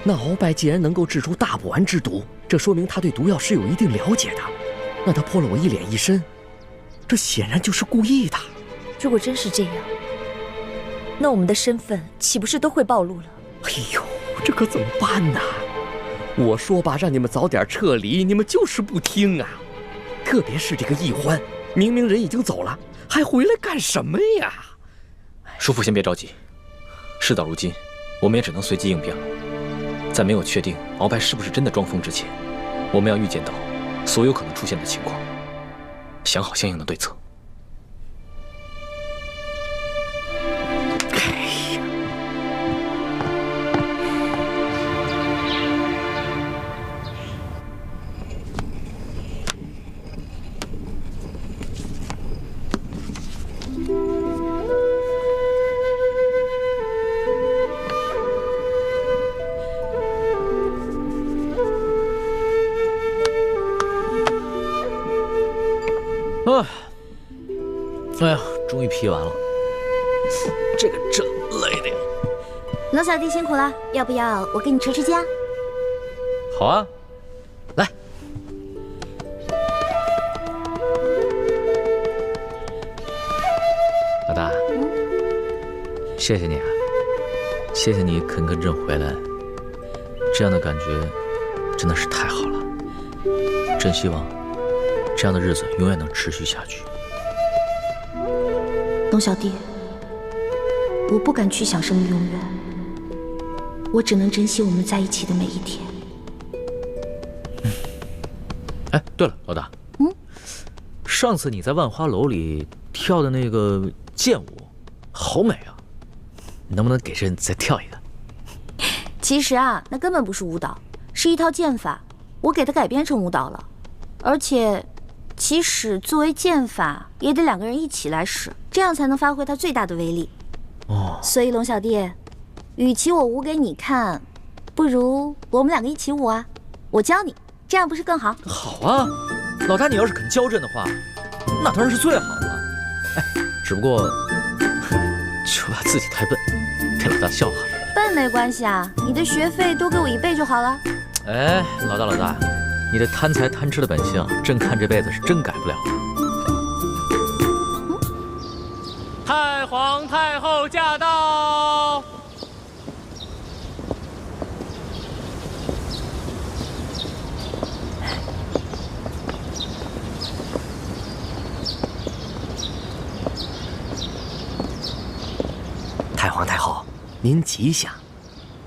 那鳌拜既然能够制出大补丸之毒，这说明他对毒药是有一定了解的。那他泼了我一脸一身，这显然就是故意的。如果真是这样，那我们的身份岂不是都会暴露了？哎呦，这可怎么办呢？我说吧，让你们早点撤离，你们就是不听啊！特别是这个奕欢，明明人已经走了，还回来干什么呀？叔父先别着急，事到如今，我们也只能随机应变了。在没有确定鳌拜是不是真的装疯之前，我们要预见到所有可能出现的情况，想好相应的对策。哎呀，终于批完了，这个真累的呀。龙小弟辛苦了，要不要我给你持家？好啊，来。老大，谢谢你啊，谢谢你肯跟朕回来，这样的感觉真的是太好了。朕希望这样的日子永远能持续下去。龙小弟，我不敢去想什么永远，我只能珍惜我们在一起的每一天。哎，对了，老大，上次你在万花楼里跳的那个剑舞，好美啊！你能不能给朕再跳一个？其实啊，那根本不是舞蹈，是一套剑法，我给它改编成舞蹈了。而且，其实作为剑法，也得2个人一起来使，这样才能发挥它最大的威力。哦，所以龙小弟，与其我舞给你看，不如我们两个一起舞啊？我教你，这样不是更好？好啊，老大，你要是肯教朕的话，那当然是最好的了。哎，只不过就怕自己太笨，被老大笑话了。笨没关系啊，你的学费多给我1倍就好了。哎，老大，你这贪财贪吃的本性，朕看这辈子是真改不了了。太皇太后驾到！太皇太后，您吉祥。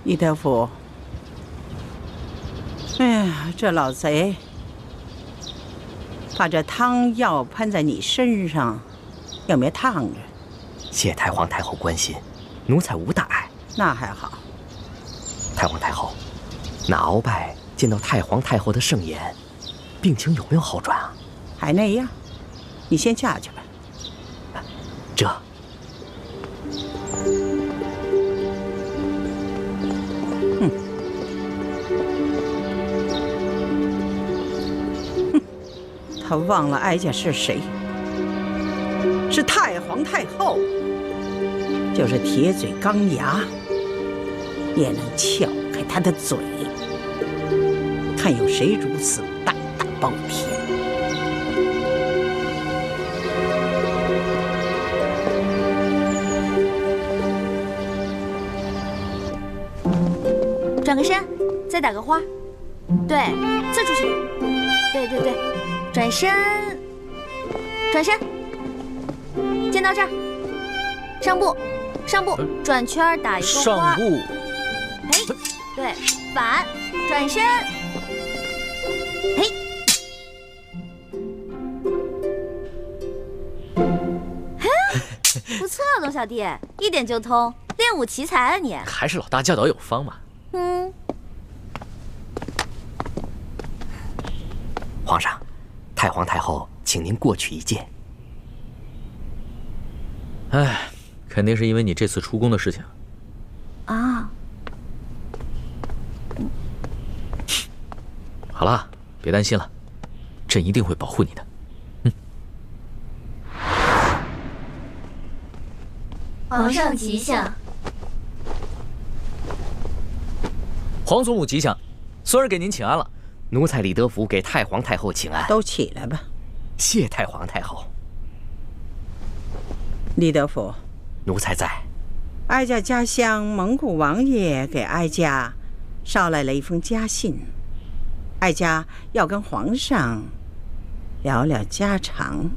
李德福，哎呀，这老贼把这汤药喷在你身上，有没有烫着？谢太皇太后关心，奴才无大碍。那还好。太皇太后，那鳌拜见到太皇太后的圣颜，病情有没有好转啊？还那样，你先下去吧。这。他忘了哀家是谁，是太皇太后，就是铁嘴钢牙，也能撬开他的嘴，看有谁如此胆大包天。转个身，再打个花，对，刺出去，对，转身，肩到这儿，上步，转圈打一个花，上步，嘿，对，反转身，嘿，不错，龙小弟，一点就通，练武奇才啊你！还是老大教导有方嘛。皇上，太皇太后请您过去一见。哎，肯定是因为你这次出宫的事情啊。好了，别担心了，朕一定会保护你的。皇上吉祥。皇祖母吉祥，孙儿给您请安了。奴才李德福给太皇太后请安。都起来吧。谢太皇太后。李德福，奴才在。哀家家乡蒙古王爷给哀家捎来了一封家信，哀家要跟皇上聊聊家常，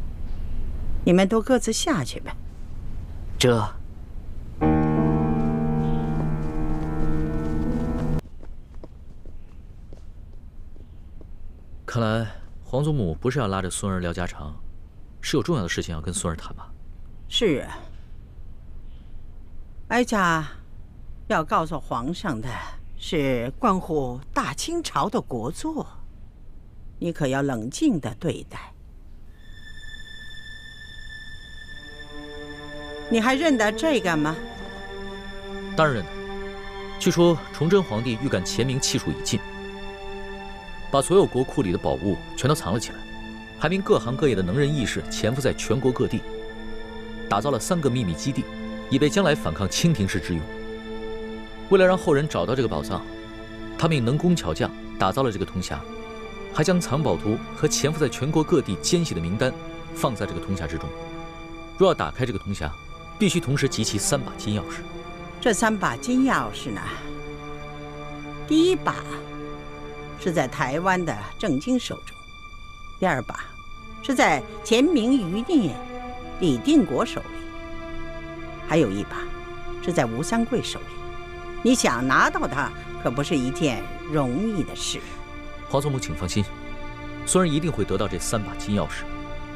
你们都各自下去吧。这。看来皇祖母不是要拉着孙儿聊家常，是有重要的事情要跟孙儿谈吧？是啊，哀家要告诉皇上的是关乎大清朝的国祚，你可要冷静地对待。你还认得这个吗？当然认得。据说崇祯皇帝预感乾明气数已尽，把所有国库里的宝物全都藏了起来，排名各行各业的能人异士潜伏在全国各地，打造了3个秘密基地，以备将来反抗清廷时之用。为了让后人找到这个宝藏，他命能工巧匠打造了这个铜匣，还将藏宝图和潜伏在全国各地奸细的名单放在这个铜匣之中。若要打开这个铜匣，必须同时集齐3把金钥匙。这3把金钥匙呢，第1把是在台湾的郑经手中，第2把是在乾明余孽李定国手里，还有1把是在吴三桂手里。你想拿到它，可不是一件容易的事。皇祖母，请放心，孙儿一定会得到这3把金钥匙，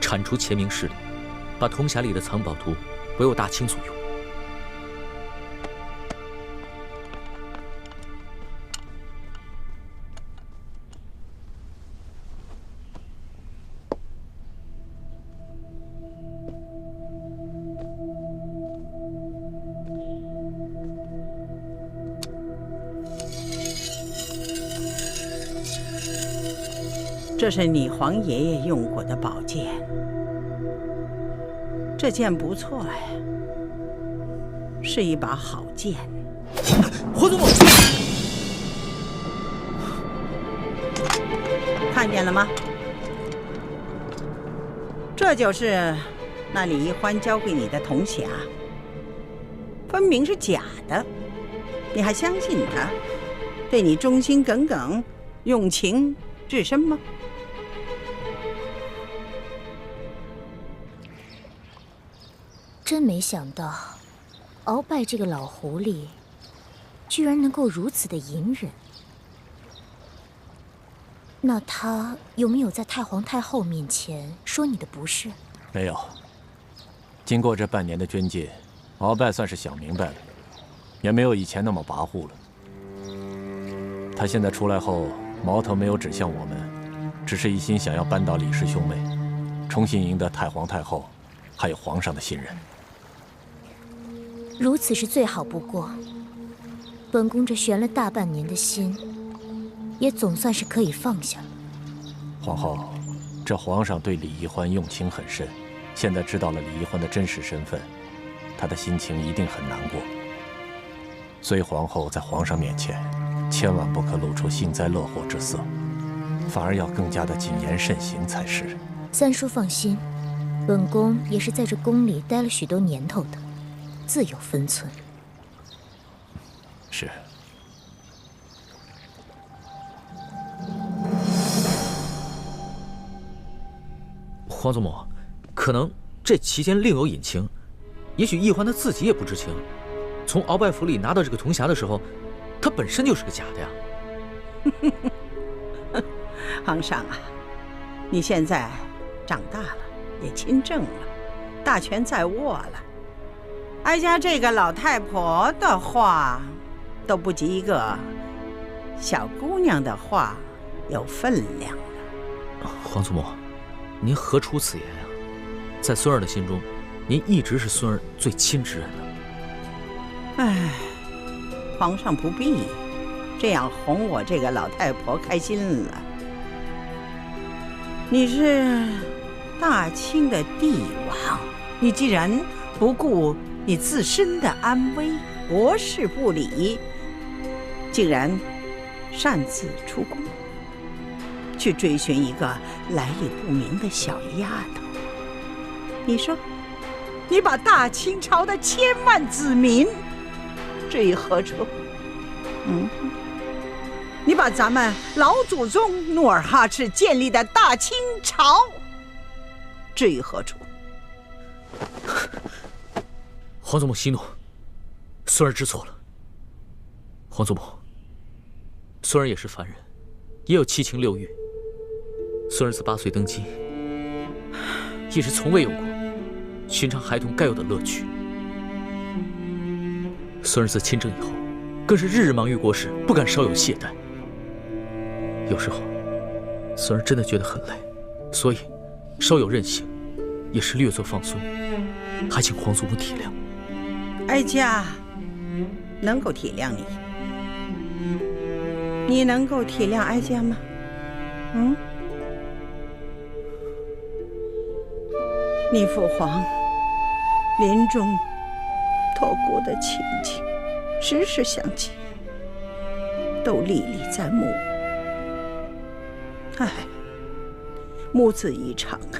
铲除乾明势力，把铜匣里的藏宝图为我大清所用。这是你皇爷爷用过的宝剑，这剑不错呀，是一把好剑。皇祖母，看见了吗？这就是那李一欢交给你的铜匣，分明是假的，你还相信他，对你忠心耿耿，用情至深吗？真没想到，鳌拜这个老狐狸，居然能够如此的隐忍。那他有没有在太皇太后面前说你的不是？没有。经过这半年的捐戒，鳌拜算是想明白了，也没有以前那么跋扈了。他现在出来后，矛头没有指向我们，只是一心想要扳倒李氏兄妹，重新赢得太皇太后还有皇上的信任。如此是最好不过。本宫这悬了大半年的心，也总算是可以放下了。皇后，这皇上对李一欢用情很深，现在知道了李一欢的真实身份，他的心情一定很难过。所以皇后在皇上面前，千万不可露出幸灾乐祸之色，反而要更加的谨言慎行才是。三叔放心，本宫也是在这宫里待了许多年头的，自有分寸。是。皇祖母，可能这期间另有隐情，也许易欢他自己也不知情。从鳌拜府里拿到这个铜匣的时候，它本身就是个假的呀。皇上啊，你现在长大了，也亲政了，大权在握了。哀家这个老太婆的话，都不及一个小姑娘的话有分量了。皇祖母，您何出此言啊？在孙儿的心中，您一直是孙儿最亲之人了。唉，皇上不必这样哄我这个老太婆开心了。你是大清的帝王，你既然不顾你自身的安危，国事不理，竟然擅自出宫，去追寻一个来历不明的小丫头。你说，你把大清朝的千万子民置于何处？你把咱们老祖宗努尔哈赤建立的大清朝置于何处？皇祖母息怒，孙儿知错了。皇祖母，孙儿也是凡人，也有七情六欲。孙儿自8岁登基，一直从未有过寻常孩童该有的乐趣。孙儿自亲政以后，更是日日忙于国事，不敢稍有懈怠。有时候，孙儿真的觉得很累，所以稍有任性，也是略作放松，还请皇祖母体谅。哀家能够体谅你，你能够体谅哀家吗？你父皇临终托孤的亲戚，时时想起，都历历在目。唉，母子一场啊，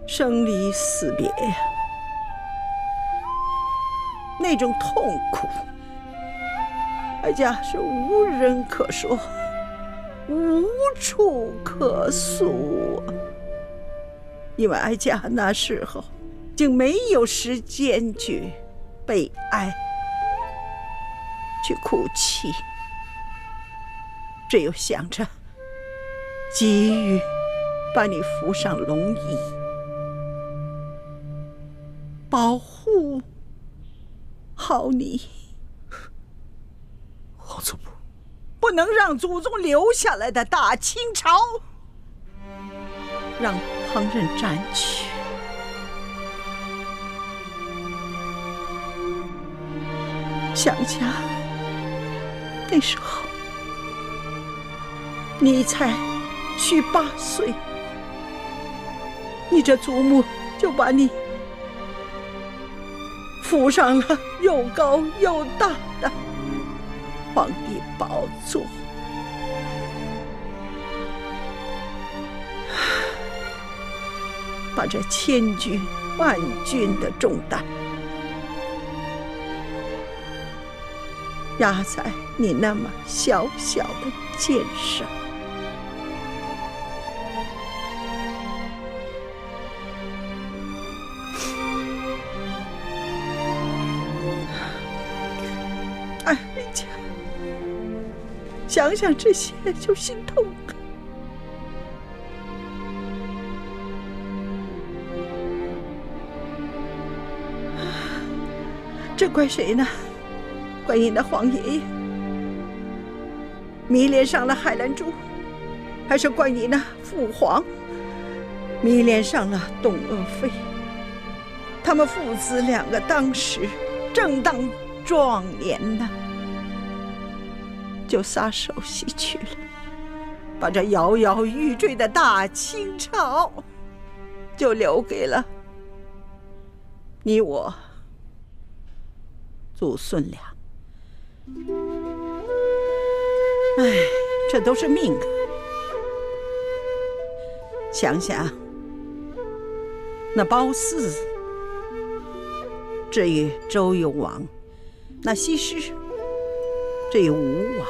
生离死别呀，那种痛苦，哀家是无人可说，无处可诉。因为哀家那时候竟没有时间去悲哀，去哭泣，只有想着急于把你扶上龙椅，保护好你。皇祖母，不能让祖宗留下来的大清朝让旁人占据。想家那时候，你才虚8岁，你这祖母就把你扶上了又高又大的皇帝宝座，把这千军万军的重担压在你那么小小的肩上。哎呀，想想这些就心痛。这怪谁呢？怪你那皇爷爷迷恋上了海兰珠，还是怪你那父皇迷恋上了董鄂妃？他们父子2个当时正当壮年呢，就撒手西去了，把这摇摇欲坠的大清朝就留给了你我祖孙俩。哎，这都是命啊！想想那褒姒至于周幽王，那西施至于吴王，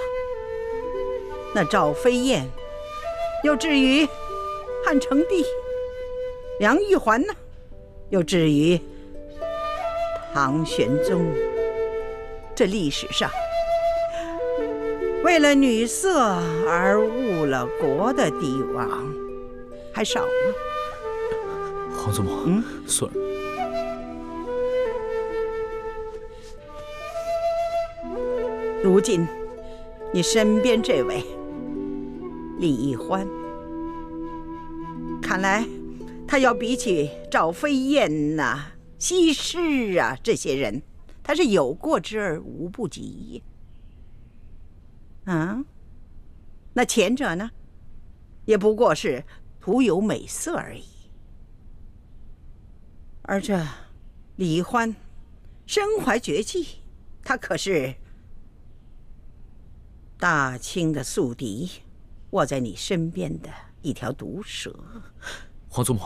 那赵飞燕又至于汉成帝，梁玉环呢，又至于唐玄宗。这历史上为了女色而误了国的帝王还少吗？皇祖母，孙儿，如今你身边这位李易欢，看来他要比起赵飞燕呐、西施啊这些人，他是有过之而无不及。那前者呢，也不过是徒有美色而已。而这李易欢身怀绝技，他可是大清的宿敌，握在你身边的一条毒蛇。皇祖母，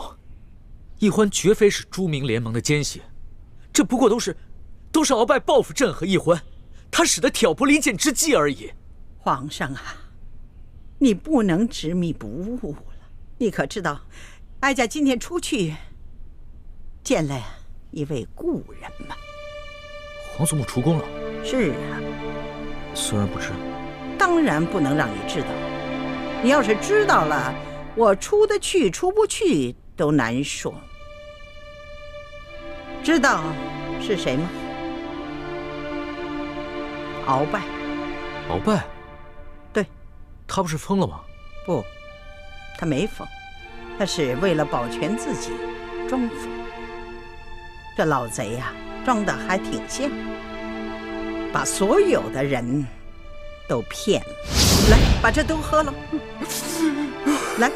易欢绝非是朱明联盟的奸细，这不过都是鳌拜报复朕和易欢，他使得挑拨离间之计而已。皇上啊，你不能执迷不悟了。你可知道，哀家今天出去见了一位故人吗？皇祖母出宫了？是啊。孙儿不知。当然不能让你知道。你要是知道了，我出得去出不去都难说。知道是谁吗？鳌拜。鳌拜？对。他不是疯了吗？不，他没疯，他是为了保全自己装疯。这老贼呀，装得还挺像，把所有的人都骗了。来，把这都喝了。来。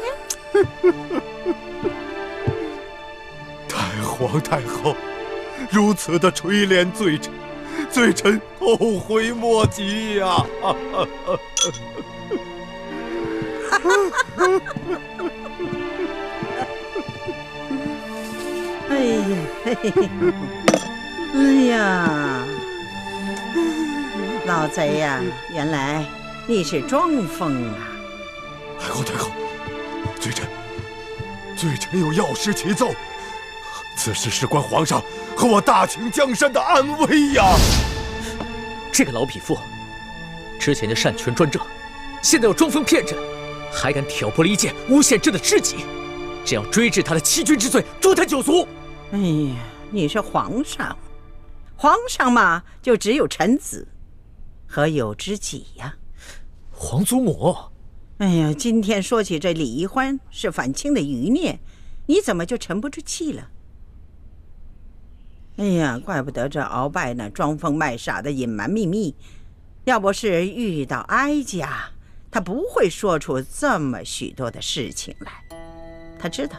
太皇太后如此的垂怜罪臣，罪臣后悔莫及呀！哎呀，哎呀，老贼呀，原来你是装疯啊！太后，太后，罪臣有要事启奏，此事事关皇上和我大清江山的安危呀！这个老匹夫，之前就擅权专政，现在又装疯骗朕，还敢挑拨离间，诬陷朕的知己，这样追治他的欺君之罪，诛他9族。哎呀，你是皇上，皇上嘛，就只有臣子和有知己呀。皇祖母，哎呀，今天说起这李易欢是反清的余孽，你怎么就沉不住气了？哎呀，怪不得这鳌拜呢装疯卖傻的隐瞒秘密，要不是遇到哀家，他不会说出这么许多的事情来。他知道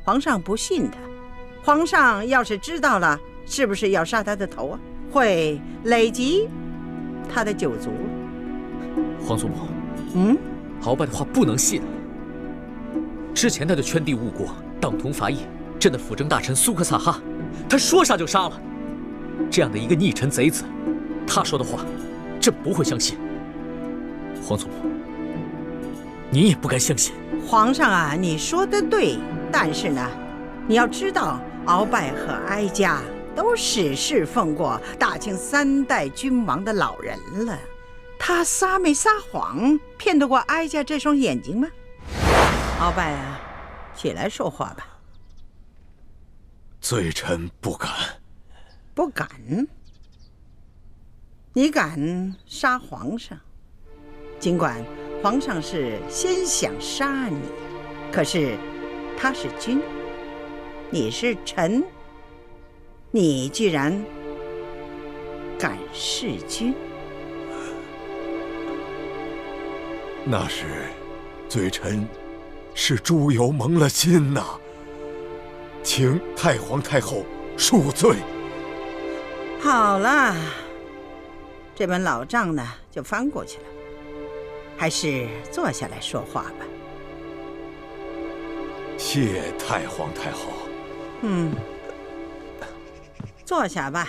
皇上不信他，皇上要是知道了，是不是要杀他的头啊？会累及他的九族了。皇祖母，鳌拜的话不能信。之前他就圈地误国，党同伐异，朕的辅政大臣苏克萨哈，他说杀就杀了。这样的一个逆臣贼子，他说的话，朕不会相信。皇祖母，你也不该相信。皇上啊，你说的对，但是呢，你要知道，鳌拜和哀家都是侍奉过大清3代君王的老人了，他撒没撒谎，骗得过哀家这双眼睛吗？鳌拜啊，起来说话吧。罪臣不敢。不敢？你敢杀皇上？尽管皇上是先想杀你，可是他是君，你是臣，你居然敢弑君？那是罪臣是朱由蒙了心呐，请太皇太后恕罪。好了，这本老账呢就翻过去了，还是坐下来说话吧。谢太皇太后。坐下吧。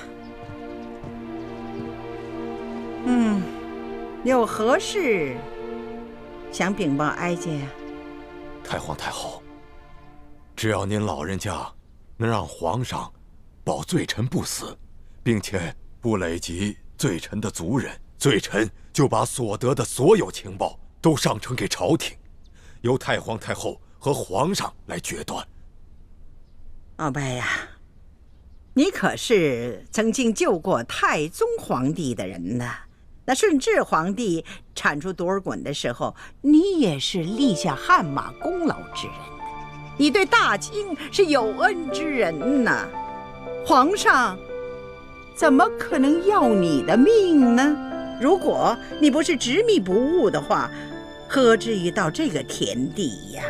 有何事想禀报哀家呀？太皇太后，只要您老人家能让皇上保罪臣不死，并且不累及罪臣的族人，罪臣就把所得的所有情报都上呈给朝廷，由太皇太后和皇上来决断。鳌拜呀，你可是曾经救过太宗皇帝的人呐。那顺治皇帝铲除多尔衮的时候，你也是立下汗马功劳之人，你对大清是有恩之人呐。皇上怎么可能要你的命呢？如果你不是执迷不悟的话，何至于到这个田地呀？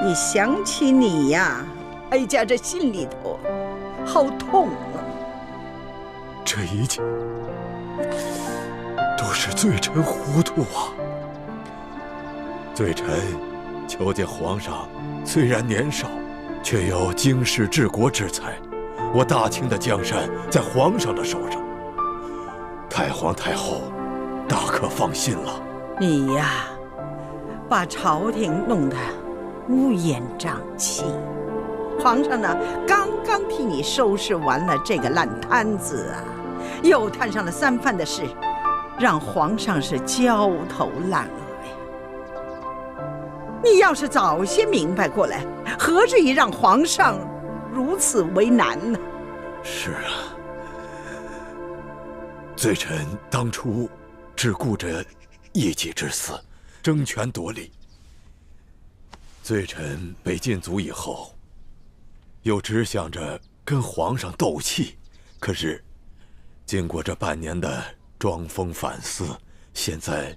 一想起你呀，哀家这心里头好痛啊！这一切都是罪臣糊涂啊！罪臣求见皇上，虽然年少，却有经世治国之才。我大清的江山在皇上的手上，太皇太后大可放心了。你呀，把朝廷弄得乌烟瘴气。皇上呢，刚刚替你收拾完了这个烂摊子啊，又摊上了3藩的事，让皇上是焦头烂额呀。你要是早些明白过来，何至于让皇上如此为难呢？是啊，罪臣当初只顾着一己之私，争权夺利。罪臣被禁足以后，又只想着跟皇上斗气，可是经过这半年的装疯反思，现在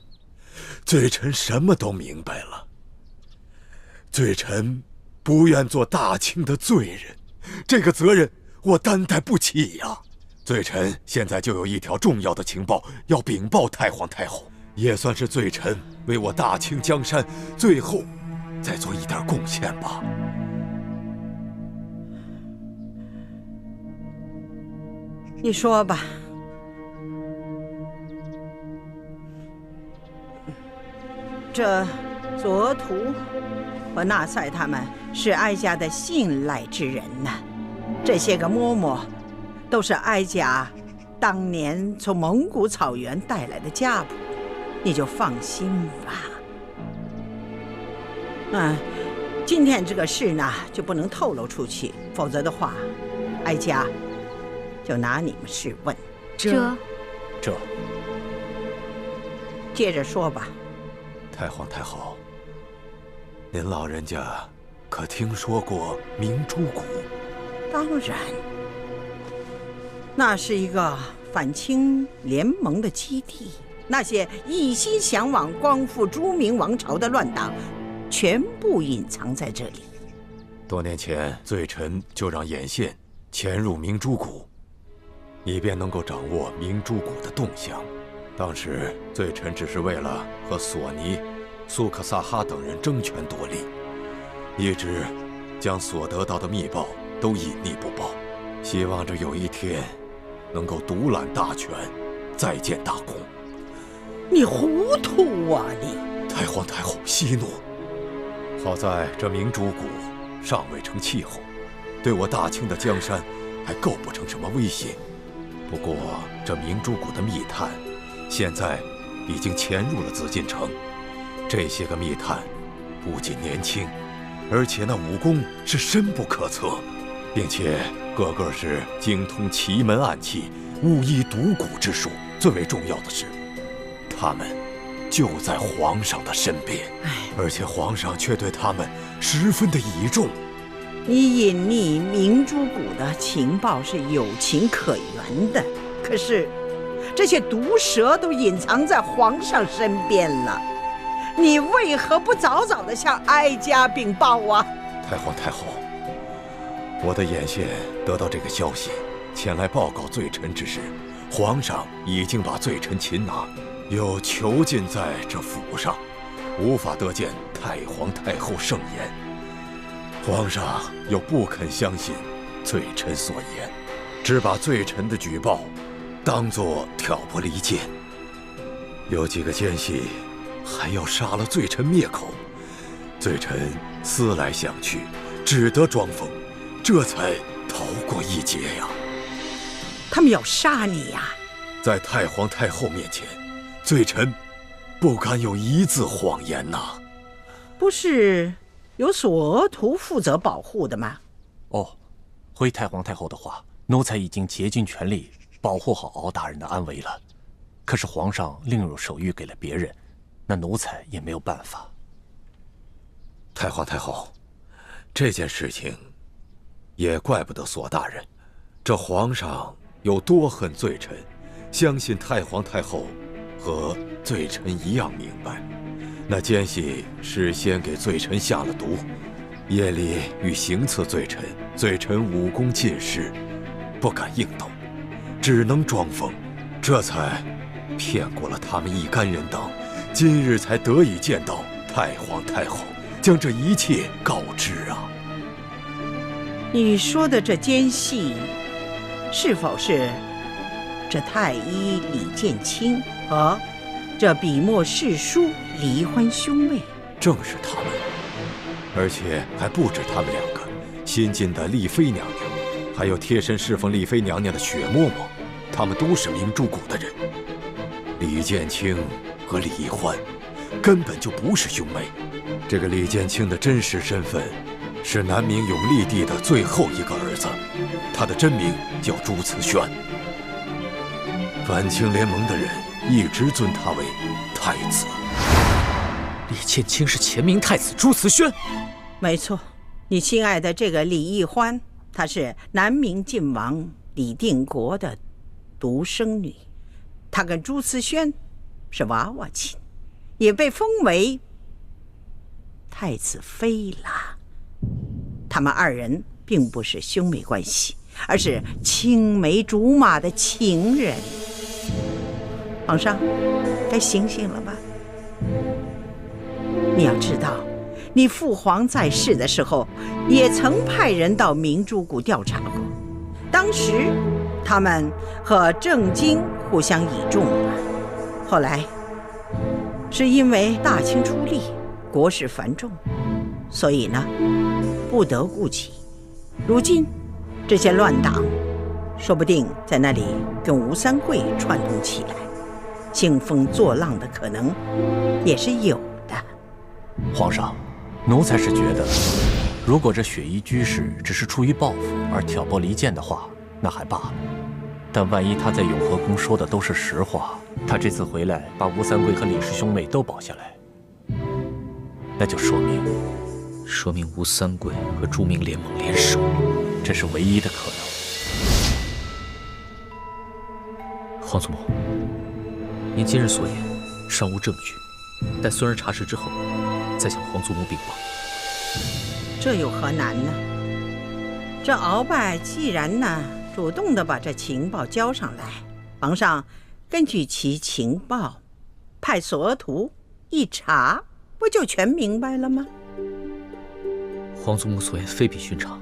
罪臣什么都明白了。罪臣不愿做大清的罪人，这个责任我担待不起呀。罪臣现在就有一条重要的情报要禀报太皇太后，也算是罪臣为我大清江山最后再做一点贡献吧。你说吧。这左图和纳赛他们是哀家的信赖之人呐，这些个嬷嬷都是哀家当年从蒙古草原带来的家谱，你就放心吧。今天这个事呢就不能透露出去，否则的话，哀家就拿你们试问。这接着说吧。太皇太后，您老人家可听说过明珠谷？当然，那是一个反清联盟的基地。那些一心向往光复朱明王朝的乱党，全部隐藏在这里。多年前，罪臣就让眼线潜入明珠谷，以便能够掌握明珠谷的动向。当时，罪臣只是为了和索尼、苏克萨哈等人争权夺利，一直将所得到的密报都隐匿不报，希望着有一天能够独揽大权，再建大功。你糊涂啊你！太皇太后息怒。好在这明珠谷尚未成气候，对我大清的江山还构不成什么威胁。不过这明珠谷的密探现在已经潜入了紫禁城，这些个密探不仅年轻，而且那武功是深不可测，并且个个是精通奇门暗器、巫医独蛊之术。最为重要的是，他们就在皇上的身边，而且皇上却对他们十分的倚重。你隐匿明珠谷的情报是有情可原的，可是这些毒蛇都隐藏在皇上身边了，你为何不早早地向哀家禀报啊？太皇太后，我的眼线得到这个消息，前来报告罪臣之时，皇上已经把罪臣擒拿，又囚禁在这府上，无法得见太皇太后圣颜。皇上又不肯相信罪臣所言，只把罪臣的举报当作挑拨离间。有几个奸细还要杀了罪臣灭口，罪臣思来想去，只得装疯，这才逃过一劫呀。他们要杀你呀！在太皇太后面前，罪臣不敢有一字谎言呐。不是有索额图负责保护的吗？哦，回太皇太后的话，奴才已经竭尽全力保护好敖大人的安危了。可是皇上另有手谕给了别人，那奴才也没有办法。太皇太后，这件事情也怪不得索大人，这皇上有多恨罪臣，相信太皇太后和罪臣一样明白。那奸细事先给罪臣下了毒，夜里欲行刺罪臣，罪臣武功尽失，不敢应斗，只能装疯，这才骗过了他们一干人等，今日才得以见到太皇太后，将这一切告知啊。你说的这奸细，是否是这太医李建清和这笔墨侍书黎欢兄妹？正是他们，而且还不止他们两个，新晋的丽妃娘娘，还有贴身侍奉丽妃娘娘的雪嬷嬷，他们都是明珠谷的人。李建清和李欢根本就不是兄妹。这个李建清的真实身份是南明永历帝的最后一个儿子，他的真名叫朱慈轩。反清联盟的人一直尊他为太子。李建清是前明太子朱慈轩。没错，你亲爱的这个李义欢，她是南明晋王李定国的独生女，她跟朱慈轩是娃娃亲，也被封为太子妃了。他们二人并不是兄妹关系，而是青梅竹马的情人。皇上，该醒醒了吧？你要知道，你父皇在世的时候，也曾派人到明珠谷调查过。当时，他们和郑经互相倚重了。后来，是因为大清出力，国事繁重，所以呢，不得顾及。如今，这些乱党，说不定在那里跟吴三桂串通起来，兴风作浪的可能也是有的。皇上，奴才是觉得，如果这雪衣居士只是出于报复而挑拨离间的话，那还罢了。但万一他在永和宫说的都是实话，他这次回来把吴三桂和李氏兄妹都保下来，那就说明吴三桂和朱明联盟联手，这是唯一的可能。皇祖母，您今日所言尚无证据，待孙儿查实之后，再向皇祖母禀报。这有何难呢？这鳌拜既然呢主动的把这情报交上来，皇上根据其情报，派所徒一查，不就全明白了吗？皇祖母所言非比寻常，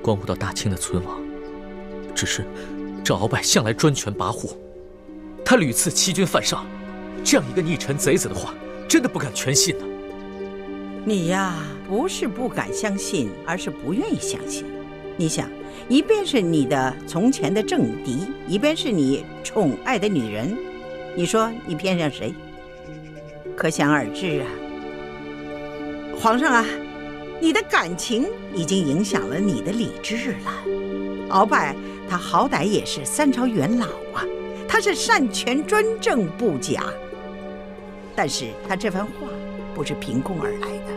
关乎到大清的存亡。只是这鳌拜向来专权跋扈，他屡次欺君犯上，这样一个逆臣贼子的话，真的不敢全信呢。你呀，不是不敢相信，而是不愿意相信。你想，一边是你的从前的政敌，一边是你宠爱的女人，你说你偏向谁？可想而知啊。皇上啊，你的感情已经影响了你的理智了。鳌拜他好歹也是3朝元老啊，他是擅权专政不假，但是他这番话不是凭空而来的。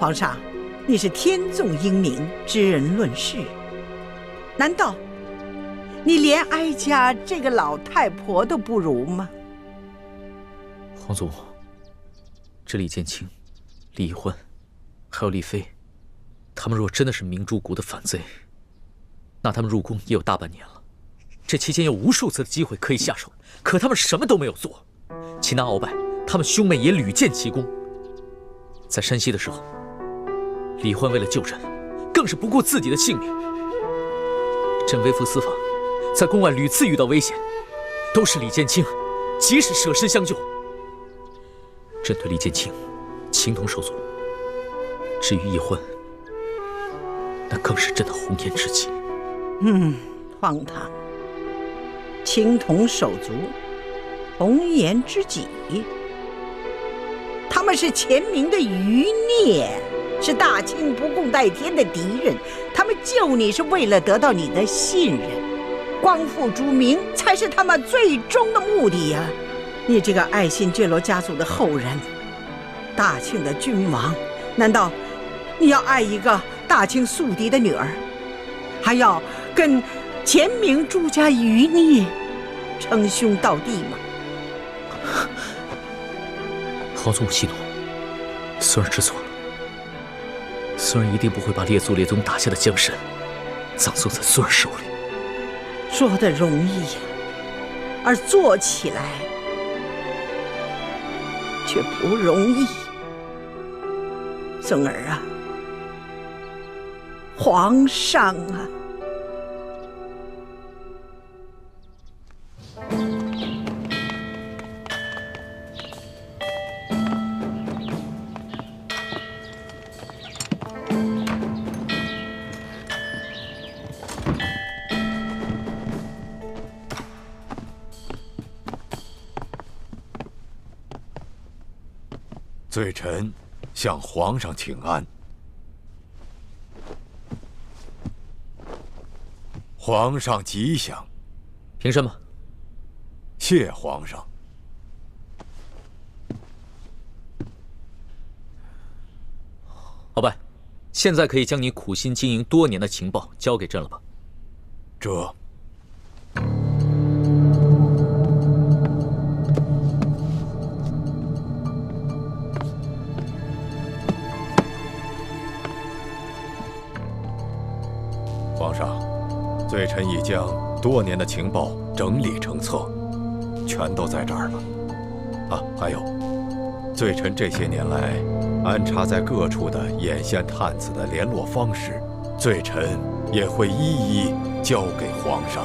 皇上，你是天纵英明，知人论事，难道你连哀家这个老太婆都不如吗？皇祖母，这李建清、李易欢，还有丽妃，他们若真的是明珠谷的反贼，那他们入宫也有大半年了，这期间有无数次的机会可以下手，可他们什么都没有做。擒拿鳌拜，他们兄妹也屡建奇功。在山西的时候，李欢为了救朕，更是不顾自己的性命。朕微服私访，在宫外屡次遇到危险，都是李建清及时舍身相救。朕对李建清情同手足，至于易欢，那更是朕的红颜知己。荒唐！情同手足，红颜知己，他们是前明的余孽，是大清不共戴天的敌人。他们救你是为了得到你的信任，光复朱明才是他们最终的目的呀！你这个爱新觉罗家族的后人，大清的君王，难道你要爱一个大清宿敌的女儿，还要跟前明朱家余孽称兄道弟吗？皇祖母息怒，孙儿知错了。孙儿一定不会把列祖列宗打下的江山葬送在孙儿手里。说的容易呀，而做起来却不容易。孙儿啊，皇上啊！罪臣向皇上请安。皇上吉祥。凭什么？谢皇上。鳌拜，现在可以将你苦心经营多年的情报交给朕了吧？这。皇上，罪臣已将多年的情报整理成册，全都在这儿了。啊，还有，罪臣这些年来安插在各处的眼线探子的联络方式，罪臣也会一一交给皇上。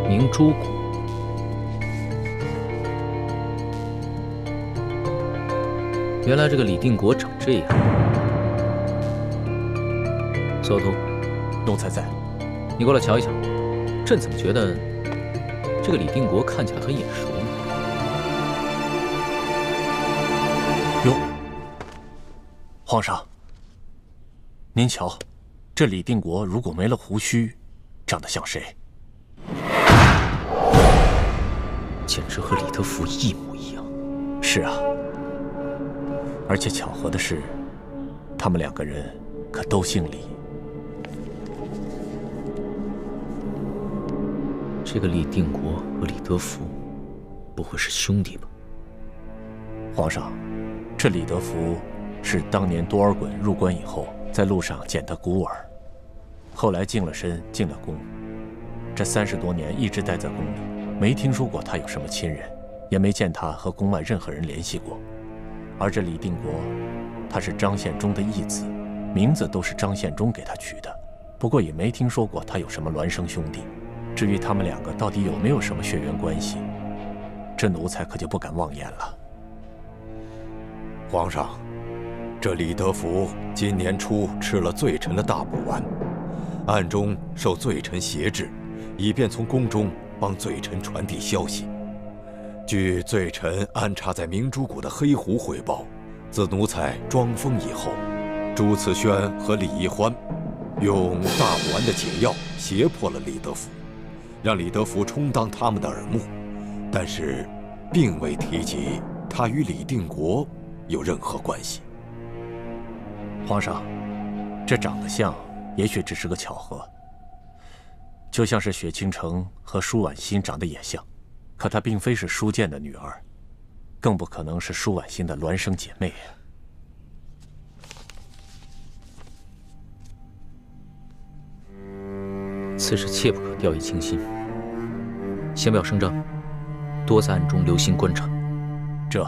明珠谷，原来这个李定国长这样。所有徒，奴才在。你过来瞧一瞧，朕怎么觉得这个李定国看起来很眼熟呢？哟，皇上，您瞧，这李定国如果没了胡须，长得像谁？简直和李德福一模一样。是啊，而且巧合的是，他们2个人可都姓李。这个李定国和李德福，不会是兄弟吧？皇上，这李德福是当年多尔衮入关以后，在路上捡的孤儿，后来净了身，进了宫。这30多年一直待在宫里，没听说过他有什么亲人，也没见他和宫外任何人联系过。而这李定国，他是张献忠的义子，名字都是张献忠给他取的，不过也没听说过他有什么孪生兄弟。至于他们2个到底有没有什么血缘关系，这奴才可就不敢妄言了。皇上，这李德福今年初吃了罪臣的大补丸，暗中受罪臣挟制，以便从宫中帮罪臣传递消息。据罪臣安插在明珠谷的黑狐回报，自奴才装疯以后，朱慈轩和李义欢用大补丸的解药胁迫了李德福，让李德福充当他们的耳目，但是并未提及他与李定国有任何关系。皇上，这长得像，也许只是个巧合。就像是雪倾城和舒婉欣长得也像，可她并非是舒建的女儿，更不可能是舒婉欣的孪生姐妹呀。此事切不可掉以轻心，先不要声张，多在暗中留心观察。这。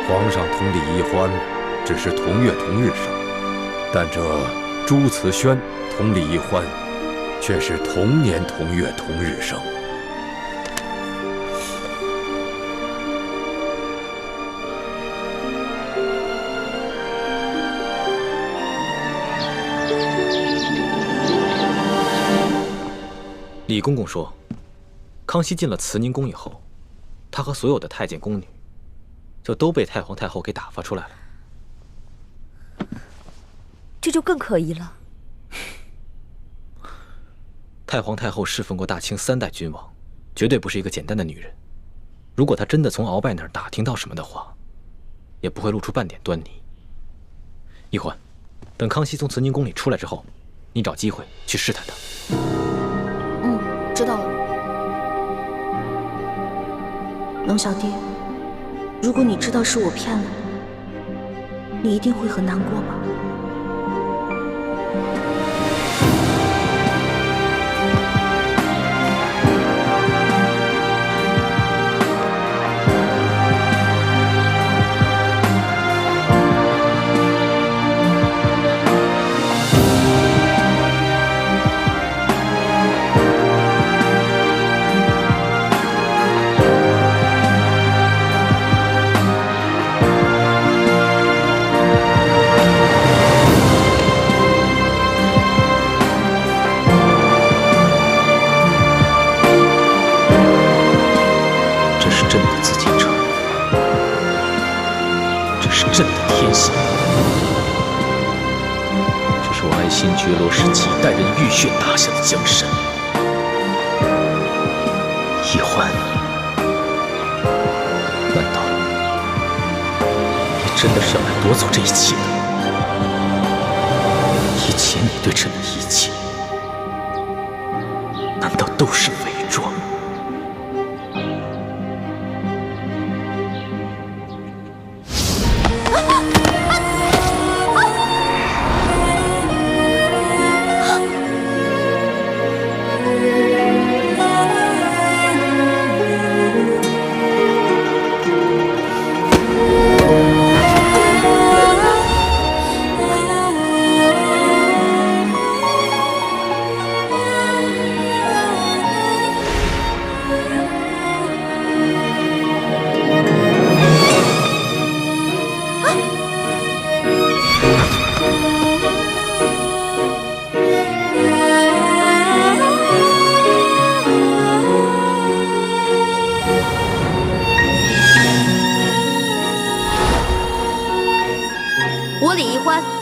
皇上同李义欢只是同月同日生，但这朱慈轩同李义欢却是同年同月同日生。李公公说，康熙进了慈宁宫以后，他和所有的太监宫女就都被太皇太后给打发出来了。这就更可疑了。太皇太后侍奉过大清3代君王，绝对不是一个简单的女人。如果她真的从鳌拜那儿打听到什么的话，也不会露出半点端倪。义欢，等康熙从慈宁宫里出来之后，你找机会去试探他。知道了。龙小弟，如果你知道是我骗了你，你一定会很难过吧？新觉罗是几代人浴血打下的江山。义欢，难道你真的是要来夺走这一切的？以前你对朕的一切，难道都是伪装？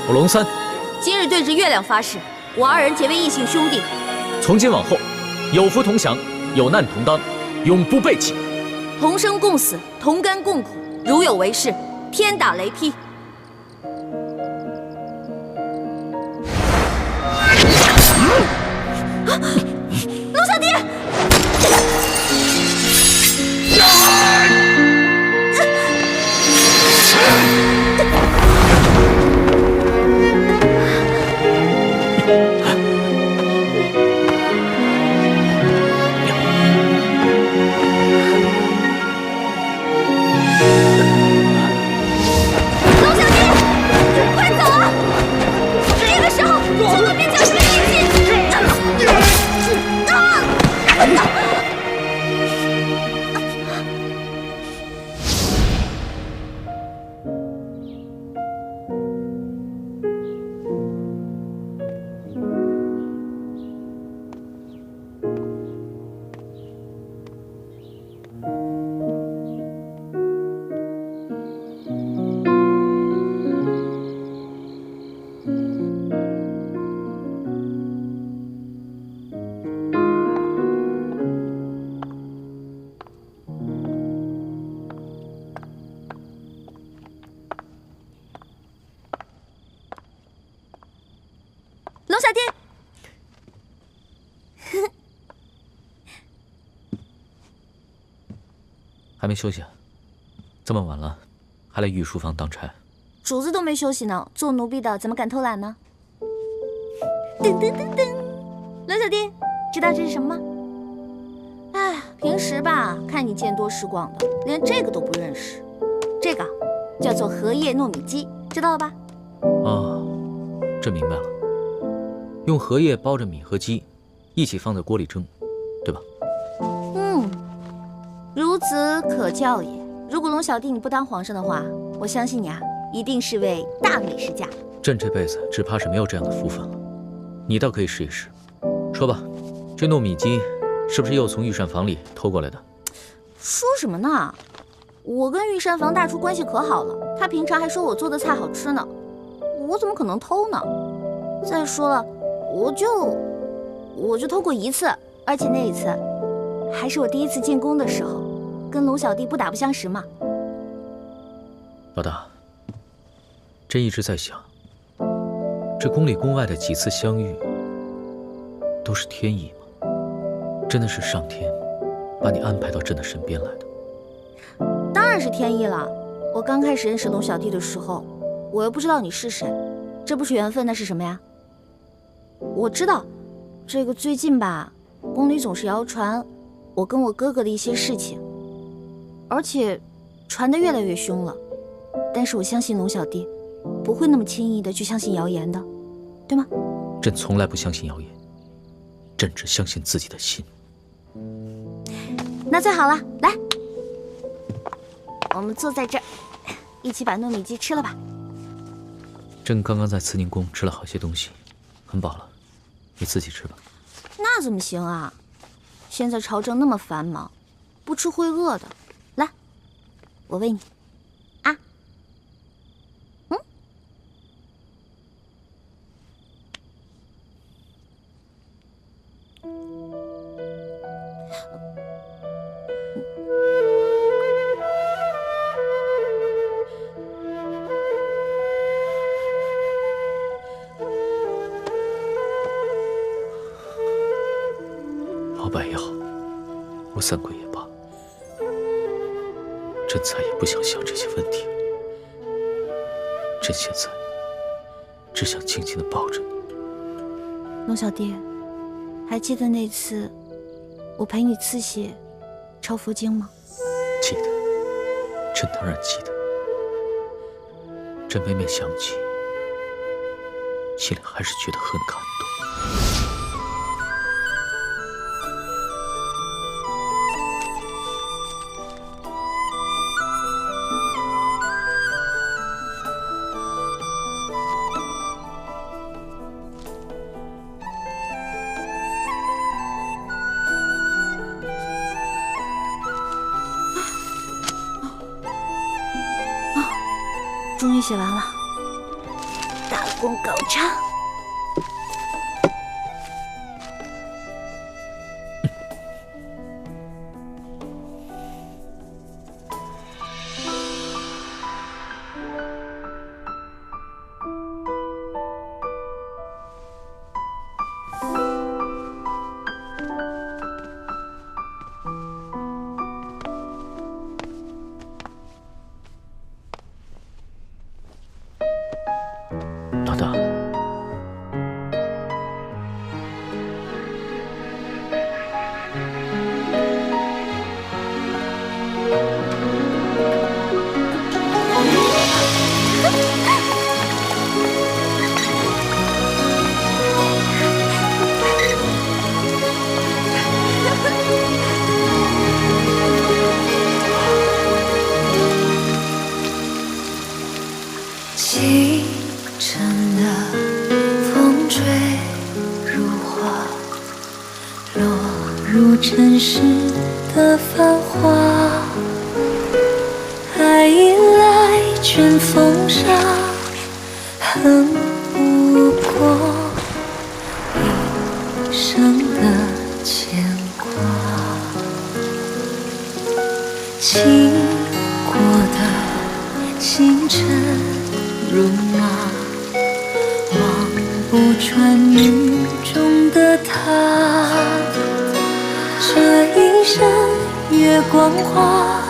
我龙三，今日对着月亮发誓，我二人结为异姓兄弟。从今往后，有福同享，有难同当，永不背弃。同生共死，同甘共苦，如有违誓，天打雷劈。龙小弟！龙小弟，还没休息啊？这么晚了，还来御书房当差？主子都没休息呢，做奴婢的怎么敢偷懒呢？噔噔噔噔，龙小弟，知道这是什么吗？哎，平时吧，看你见多识广的，连这个都不认识。这个叫做荷叶糯米鸡，知道了吧？哦，这明白了。用荷叶包着米和鸡，一起放在锅里蒸，对吧？嗯，孺子可教也。如果龙小弟你不当皇上的话，我相信你啊，一定是位大美食家。朕这辈子只怕是没有这样的福分了，你倒可以试一试。说吧，这糯米鸡是不是又从御膳房里偷过来的？说什么呢？我跟御膳房大厨关系可好了，他平常还说我做的菜好吃呢，我怎么可能偷呢？再说了，我就偷过一次，而且那一次还是我第一次进宫的时候，跟龙小弟不打不相识嘛。老大，朕一直在想，这宫里宫外的几次相遇，都是天意吗？真的是上天把你安排到朕的身边来的？当然是天意了。我刚开始认识龙小弟的时候，我又不知道你是谁，这不是缘分，那是什么呀？我知道，这个最近吧，宫里总是谣传我跟我哥哥的一些事情，而且传得越来越凶了。但是我相信龙小弟不会那么轻易的去相信谣言的，对吗？朕从来不相信谣言，朕只相信自己的心。那最好了，来，我们坐在这儿，一起把糯米鸡吃了吧。朕刚刚在慈宁宫吃了好些东西，很饱了，你自己吃吧。那怎么行啊？现在朝政那么繁忙，不吃会饿的。来，我喂你。啊，鳌拜也好，吴三桂也罢，朕再也不想想这些问题了。朕现在只想静静地抱着你。龙小弟，还记得那次我陪你刺血抄佛经吗？记得，朕当然记得。朕每每想起，心里还是觉得很感动。终于写完了，打了。功高昌。老大，清晨的风吹如花，落入尘世的繁华。爱迎来卷风沙，恨不过一生的牵挂。经过的清晨如马，望不穿雨中的他。这一生月光花，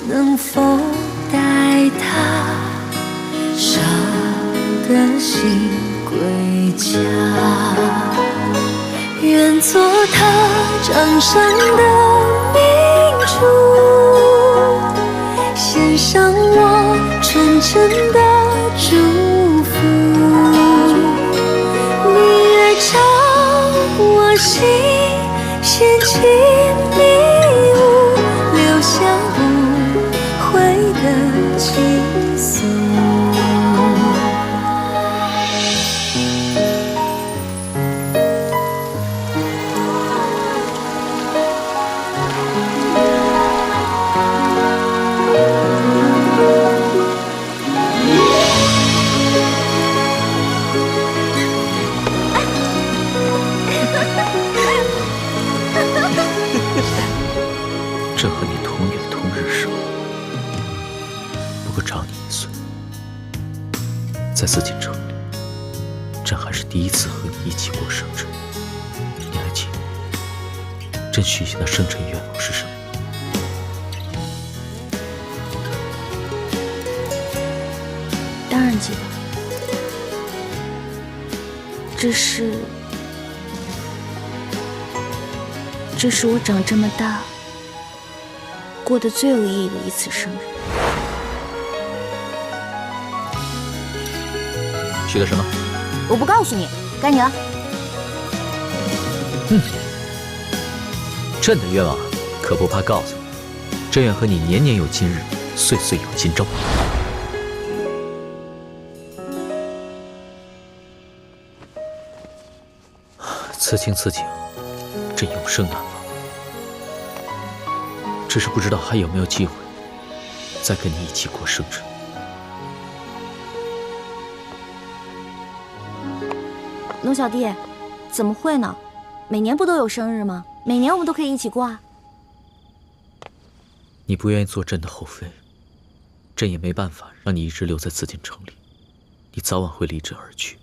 能否带他舍得心归家？愿做他掌上的明珠，献上我纯真的祝福。你越照我心，掀起迷雾，留下无悔的情愫。朕和你同月同日生，不过长你1岁。在紫禁城里，朕还是第一次和你一起过生日。你还记得朕许下的生辰愿望是什么？当然记得，这是我长这么大过得最有意义的一次生日。许的什么？我不告诉你，该你了。朕的愿望可不怕告诉你，朕愿和你年年有今日，岁岁有今朝。此情此景，朕永生难忘。只是不知道还有没有机会再跟你一起过生日。龙小弟，怎么会呢？每年不都有生日吗？每年我们都可以一起过啊。你不愿意做朕的后妃，朕也没办法让你一直留在紫禁城里，你早晚会离朕而去。